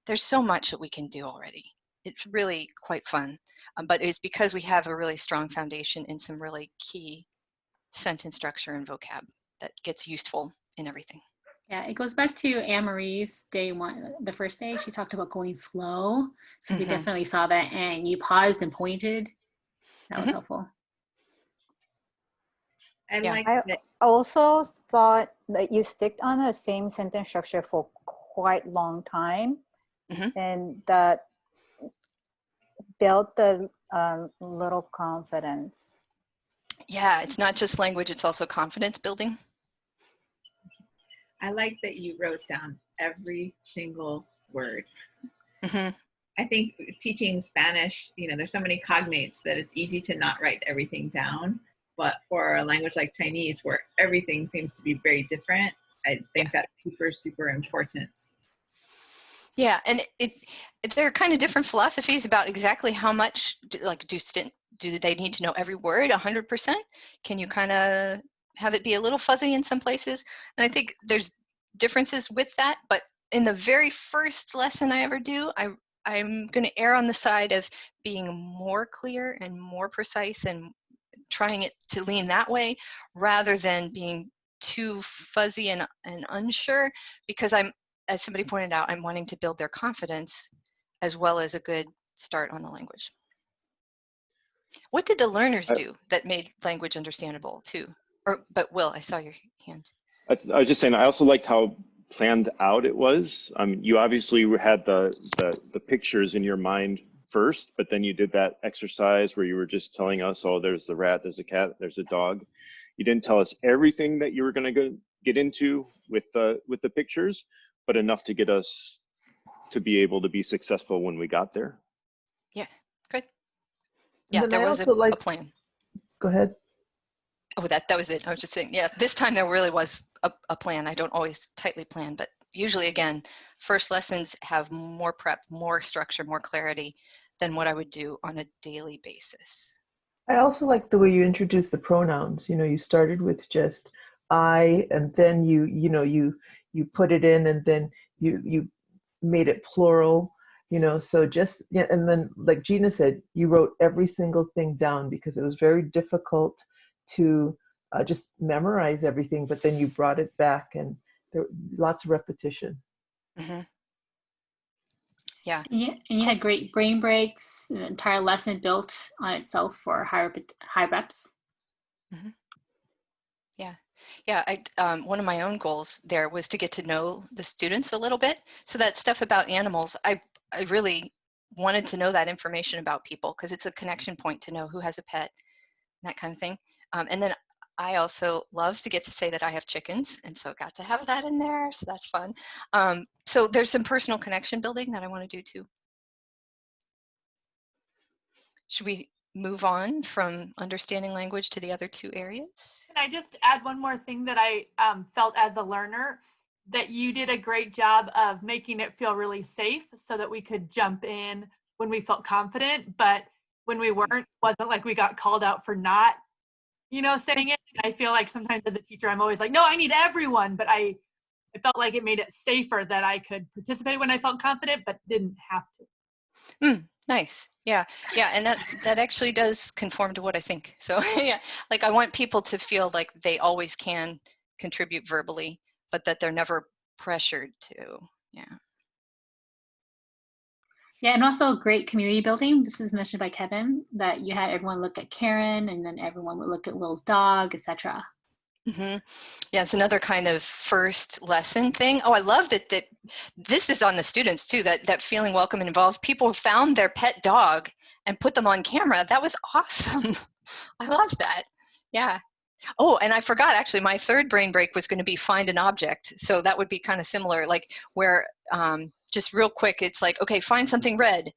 there's so much that we can do already. It's really quite fun, but it's because we have a really strong foundation in some really key sentence structure and vocab that gets useful in everything. Yeah, it goes back to Anne-Marie's day one, the first day. She talked about going slow. So we definitely saw that. And you paused and pointed. That was helpful. I also thought that you stick on the same sentence structure for quite long time, and that built the little confidence. Yeah, it's not just language, it's also confidence building. I like that you wrote down every single word. I think teaching Spanish, you know, there's so many cognates that it's easy to not write everything down. But for a language like Chinese, where everything seems to be very different, I think that's super, super important. Yeah, and there are kind of different philosophies about exactly how much, do they need to know every word 100%? Can you kind of have it be a little fuzzy in some places? And I think there's differences with that, but in the very first lesson I ever do, I'm going to err on the side of being more clear and more precise and trying it to lean that way rather than being too fuzzy and unsure, because as somebody pointed out, I'm wanting to build their confidence as well as a good start on the language. What did the learners do that made language understandable too? But Will, I saw your hand. I was just saying, I also liked how planned out it was. You obviously had the pictures in your mind first, but then you did that exercise where you were just telling us, oh, there's the rat, there's a cat, there's a dog. You didn't tell us everything that you were going to get into with the pictures, but enough to get us to be able to be successful when we got there. Yeah, good. Yeah, there was a plan. Go ahead. Oh, that was it. I was just saying, yeah, this time there really was a plan. I don't always tightly plan, but usually, again, first lessons have more prep, more structure, more clarity than what I would do on a daily basis. I also like the way you introduced the pronouns. You know, you started with just I, and then you put it in, and then you made it plural. You know, so just, yeah, and then like Gina said, you wrote every single thing down because it was very difficult to just memorize everything, but then you brought it back, and there lots of repetition. Yeah. And you had great brain breaks, an entire lesson built on itself for high reps. Yeah. Yeah, one of my own goals there was to get to know the students a little bit. So that stuff about animals, I really wanted to know that information about people because it's a connection point to know who has a pet, that kind of thing. And then I also love to get to say that I have chickens, and so got to have that in there, so that's fun. So there's some personal connection building that I want to do too. Should we move on from understanding language to the other two areas? Can I just add one more thing that I felt as a learner? That you did a great job of making it feel really safe so that we could jump in when we felt confident, but when we weren't, it wasn't like we got called out for not, saying it. I feel like sometimes as a teacher, I'm always like, no, I need everyone, but I felt like it made it safer that I could participate when I felt confident, but didn't have to. Nice. Yeah. And that actually does conform to what I think. So yeah, like I want people to feel like they always can contribute verbally, but that they're never pressured to. Yeah. Yeah, and also great community building. This was mentioned by Kevin, that you had everyone look at Karen, and then everyone would look at Will's dog, etc. Yeah, it's another kind of first lesson thing. Oh, I loved it that this is on the students too, that feeling welcome and involved. People found their pet dog and put them on camera. That was awesome. I love that. Yeah. Oh, and I forgot, actually, my third brain break was going to be find an object. So that would be kind of similar, like where just real quick, it's like, okay, find something red,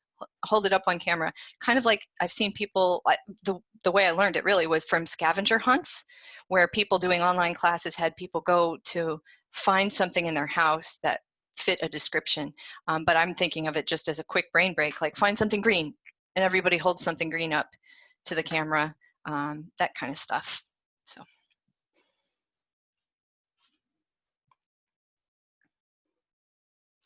hold it up on camera. Kind of like I've seen people, the way I learned it really was from scavenger hunts, where people doing online classes had people go to find something in their house that fit a description. But I'm thinking of it just as a quick brain break, like find something green, and everybody holds something green up to the camera, that kind of stuff. So.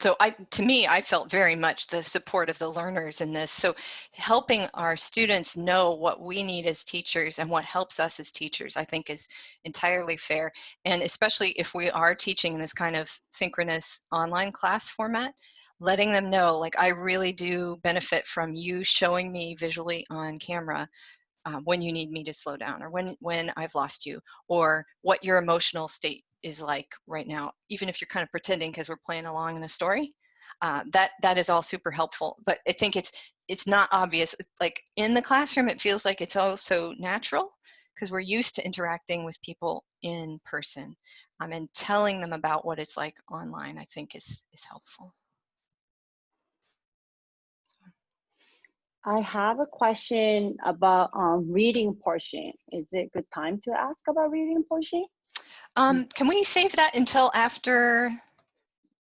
So to me, I felt very much the support of the learners in this. So helping our students know what we need as teachers and what helps us as teachers, I think is entirely fair. And especially if we are teaching in this kind of synchronous online class format, letting them know, like, I really do benefit from you showing me visually on camera when you need me to slow down, or when I've lost you, or what your emotional state is like right now, even if you're kind of pretending because we're playing along in a story. That is all super helpful. But I think it's not obvious. Like in the classroom, it feels like it's also natural because we're used to interacting with people in person, and telling them about what it's like online, I think is helpful. I have a question about reading portion. Is it a good time to ask about reading portion? Can we save that until after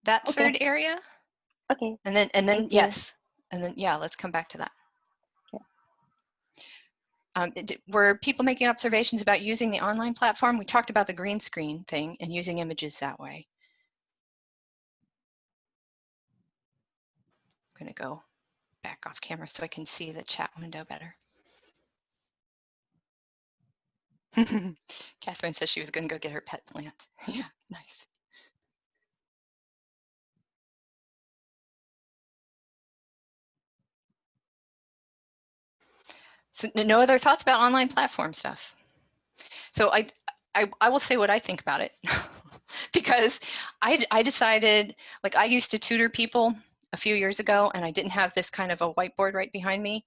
that third area? Okay. And then yes. And then, yeah, let's come back to that. Okay. Were people making observations about using the online platform? We talked about the green screen thing and using images that way. I'm going to go back off camera so I can see the chat window better. Catherine says she was going to go get her pet plant. Yeah, nice. So no other thoughts about online platform stuff? So I will say what I think about it because I decided, like, I used to tutor people a few years ago and I didn't have this kind of a whiteboard right behind me.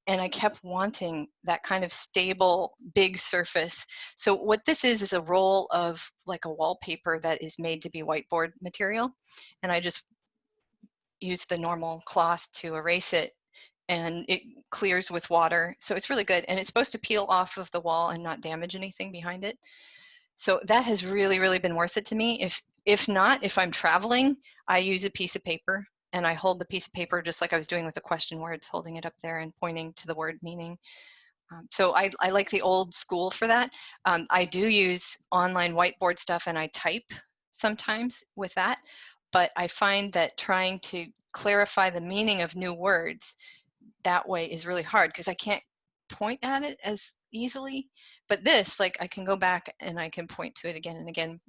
And I kept wanting that kind of stable, big surface. So what this is a roll of like a wallpaper that is made to be whiteboard material. And I just use the normal cloth to erase it, and it clears with water. So it's really good. And it's supposed to peel off of the wall and not damage anything behind it. So that has really, really been worth it to me. If not, if I'm traveling, I use a piece of paper and I hold the piece of paper just like I was doing with the question words, holding it up there and pointing to the word meaning. So I like the old school for that. I do use online whiteboard stuff and I type sometimes with that, but I find that trying to clarify the meaning of new words that way is really hard because I can't point at it as easily. But this, like, I can go back and I can point to it again and again.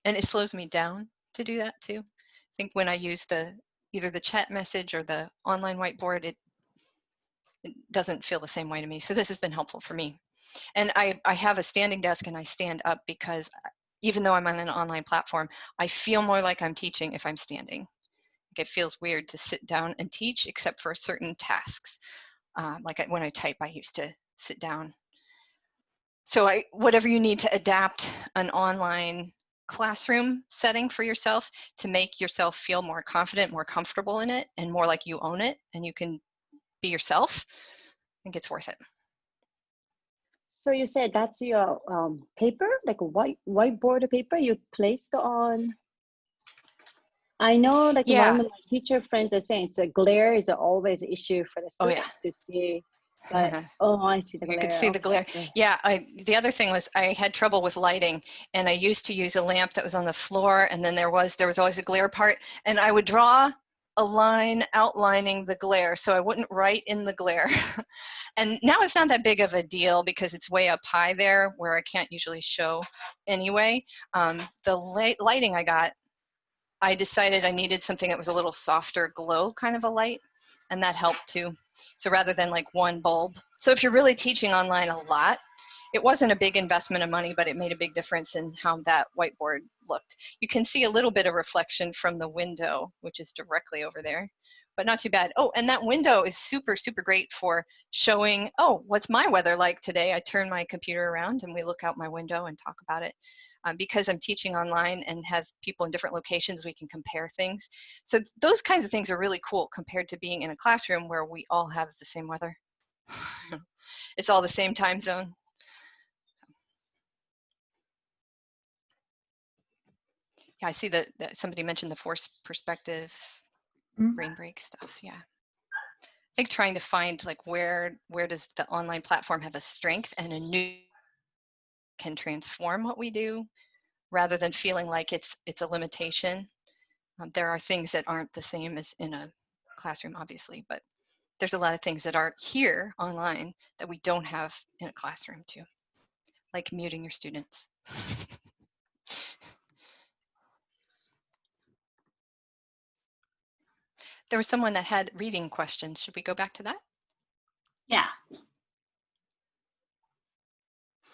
And it slows me down to do that too. I think when I use either the chat message or the online whiteboard, it doesn't feel the same way to me. So this has been helpful for me. And I have a standing desk and I stand up because even though I'm on an online platform, I feel more like I'm teaching if I'm standing. It feels weird to sit down and teach except for certain tasks. When I type, I used to sit down. So whatever you need to adapt an online classroom setting for yourself to make yourself feel more confident, more comfortable in it, and more like you own it and you can be yourself, I think it's worth it. So you said that's your paper, like a whiteboard paper you placed on. I know, like, one of my teacher friends are saying it's a glare is always an issue for the students to see. But I see the glare. You can see the glare. Yeah, the other thing was I had trouble with lighting, and I used to use a lamp that was on the floor, and then there was always a glare part, and I would draw a line outlining the glare so I wouldn't write in the glare. And now it's not that big of a deal because it's way up high there where I can't usually show anyway. The lighting I got, I decided I needed something that was a little softer glow kind of a light, and that helped too. So rather than like one bulb. So if you're really teaching online a lot, it wasn't a big investment of money, but it made a big difference in how that whiteboard looked. You can see a little bit of reflection from the window, which is directly over there, but not too bad. Oh, and that window is super, super great for showing, oh, what's my weather like today? I turn my computer around and we look out my window and talk about it. Because I'm teaching online and has people in different locations, we can compare things. So those kinds of things are really cool compared to being in a classroom where we all have the same weather. It's all the same time zone. Yeah, I see that somebody mentioned the force perspective, brain break stuff. Yeah. I think trying to find like where does the online platform have a strength and a new can transform what we do rather than feeling like it's a limitation. There are things that aren't the same as in a classroom, obviously, but there's a lot of things that are here online that we don't have in a classroom too, like muting your students. There was someone that had reading questions. Should we go back to that? Yeah.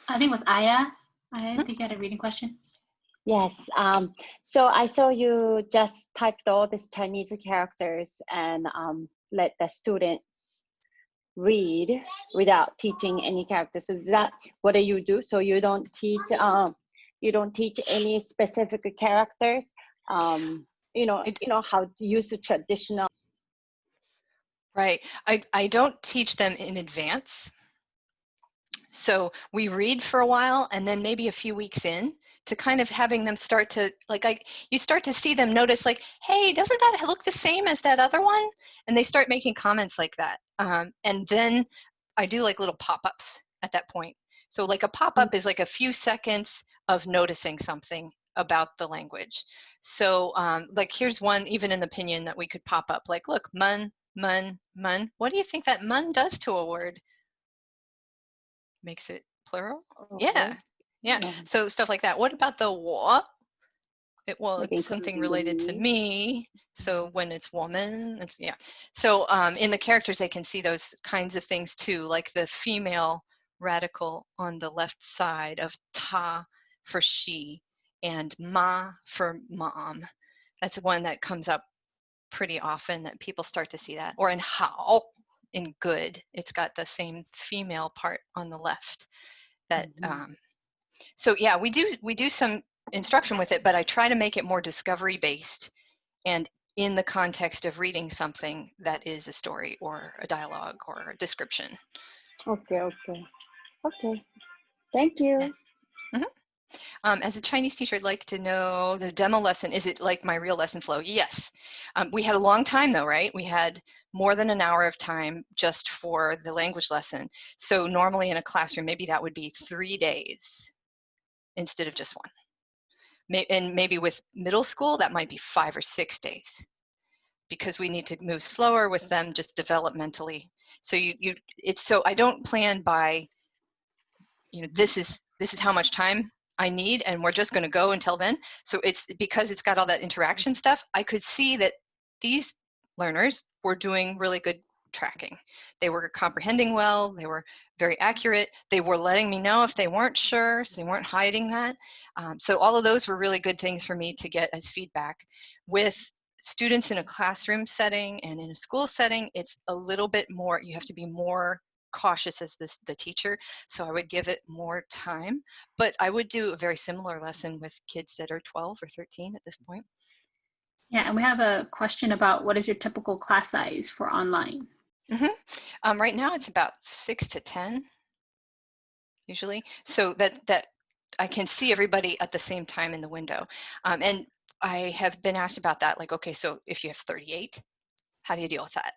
I think it was Aya. I think you had a reading question. Yes. So I saw you just typed all these Chinese characters and let the students read without teaching any characters. So is that what do you do? So you don't teach any specific characters. You know how to use the traditional. Right. I don't teach them in advance. So we read for a while and then maybe a few weeks in to kind of having them start to you start to see them notice like, hey, doesn't that look the same as that other one? And they start making comments like that. And then I do like little pop-ups at that point. So like a pop-up is like a few seconds of noticing something about the language. So like here's one even in the opinion that we could pop up like, look, mun, mun, mun. What do you think that mun does to a word? Makes it plural? Yeah. So stuff like that. What about the wa? It's something related to me. So when it's woman, it's So in the characters, they can see those kinds of things too, like the female radical on the left side of ta for she and ma for mom. That's one that comes up pretty often that people start to see that. Or in hao, in good, it's got the same female part on the left. That so yeah, we do some instruction with it, but I try to make it more discovery based and in the context of reading something that is a story or a dialogue or a description. Okay. Thank you. Yeah. As a Chinese teacher, I'd like to know the demo lesson. Is it like my real lesson flow? Yes. We had a long time though, right? We had more than an hour of time just for the language lesson. So normally in a classroom, maybe that would be 3 days instead of just one. And maybe with middle school, that might be 5 or 6 days because we need to move slower with them just developmentally. So so I don't plan by, this is how much time I need and we're just going to go until then. So it's because it's got all that interaction stuff, I could see that these learners were doing really good tracking. They were comprehending well, they were very accurate, they were letting me know if they weren't sure, so they weren't hiding that. So all of those were really good things for me to get as feedback. With students in a classroom setting and in a school setting, it's a little bit more, you have to be more cautious as the teacher, so I would give it more time, but I would do a very similar lesson with kids that are 12 or 13 at this point. Yeah, and we have a question about what is your typical class size for online? Right now it's about 6 to 10 usually, so that I can see everybody at the same time in the window. And I have been asked about that, like, okay, so if you have 38, how do you deal with that?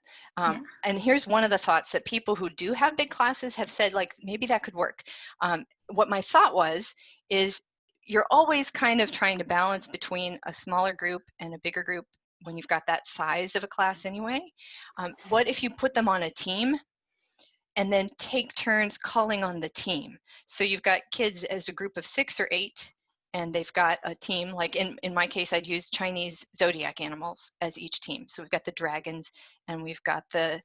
And here's one of the thoughts that people who do have big classes have said, like, maybe that could work. What my thought is you're always kind of trying to balance between a smaller group and a bigger group when you've got that size of a class anyway. What if you put them on a team and then take turns calling on the team? So you've got kids as a group of 6 or 8, and they've got a team, like in my case, I'd use Chinese zodiac animals as each team. So we've got the dragons, and we've got the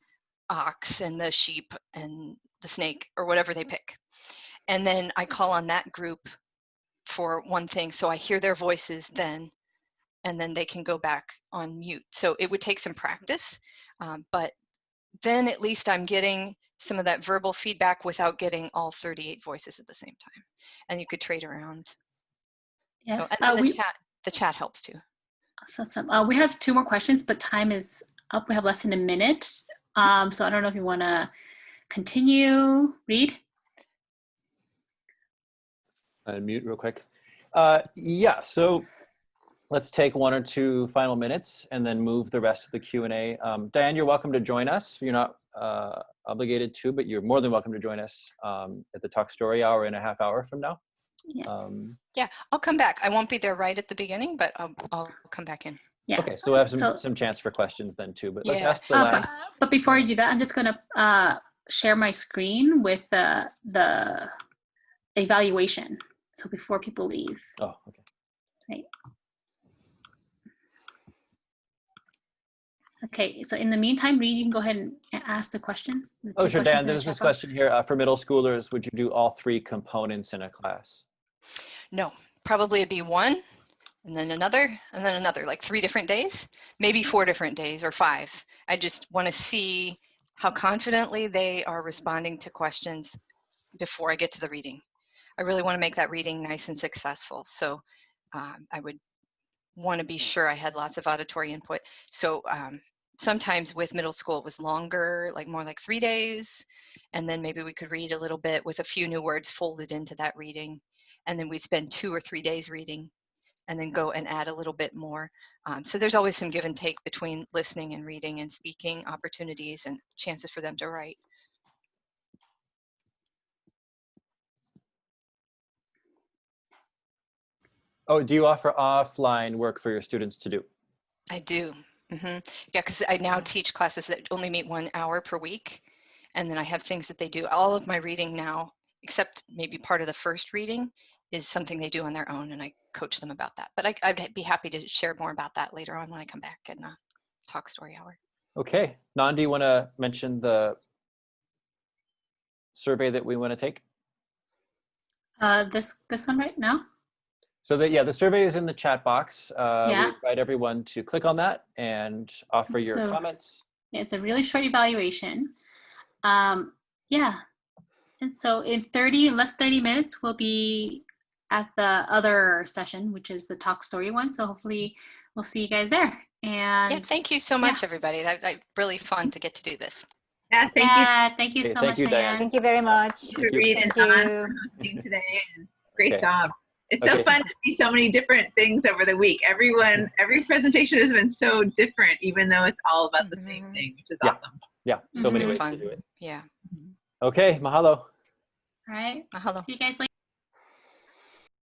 ox, and the sheep, and the snake, or whatever they pick. And then I call on that group for one thing, so I hear their voices then, and then they can go back on mute. So it would take some practice, but then at least I'm getting some of that verbal feedback without getting all 38 voices at the same time. And you could trade around. Yes. And the chat helps too. Awesome. We have 2 more questions, but time is up. We have less than a minute. So I don't know if you want to continue, Reed? Unmute real quick. Yeah, so let's take 1 or 2 final minutes and then move the rest of the Q&A. Diane, you're welcome to join us. You're not obligated to, but you're more than welcome to join us at the Talk Story Hour in a half hour from now. Yeah, I'll come back. I won't be there right at the beginning, but I'll come back in. Yeah. Okay, so we'll have some chance for questions then too, but let's ask the last. But before I do that, I'm just gonna share my screen with the evaluation. So before people leave. Oh, okay. Right. Okay, so in the meantime, Reed, you can go ahead and ask the questions. Oh, sure, Dan, there's this question here for middle schoolers. Would you do all 3 components in a class? No, probably it'd be 1, and then another, and then another, like 3 different days, maybe 4 different days or 5. I just want to see how confidently they are responding to questions before I get to the reading. I really want to make that reading nice and successful. So I would want to be sure I had lots of auditory input. So sometimes with middle school it was longer, like more like 3 days, and then maybe we could read a little bit with a few new words folded into that reading, and then we spend 2 or 3 days reading and then go and add a little bit more. So there's always some give and take between listening and reading and speaking opportunities and chances for them to write. Oh, do you offer offline work for your students to do? I do. Yeah, because I now teach classes that only meet 1 hour per week. And then I have things that they do. All of my reading now, except maybe part of the first reading, is something they do on their own, and I coach them about that. But I'd be happy to share more about that later on when I come back in the talk story hour. Okay. Nan, do you want to mention the survey that we want to take? This one right now? So that, yeah, the survey is in the chat box. We Yeah. invite everyone to click on that and offer your So, comments. It's a really short evaluation. Yeah. And so in less 30 minutes, we'll be at the other session, which is the talk story one. So hopefully we'll see you guys there. And yeah, thank you so much, everybody. That's really fun to get to do this. Yeah, thank you Okay, so thank much, you, Diane. Diane. Thank you very much. To Reed and Thank Don you. for hosting today, and great Okay. job. It's so fun to see so many different things over the week. Every presentation has been so different, even though it's all about the same thing, which is awesome. Yeah, so many ways Fun. to do it. Yeah. Okay, mahalo. All right. Mahalo. See you guys later.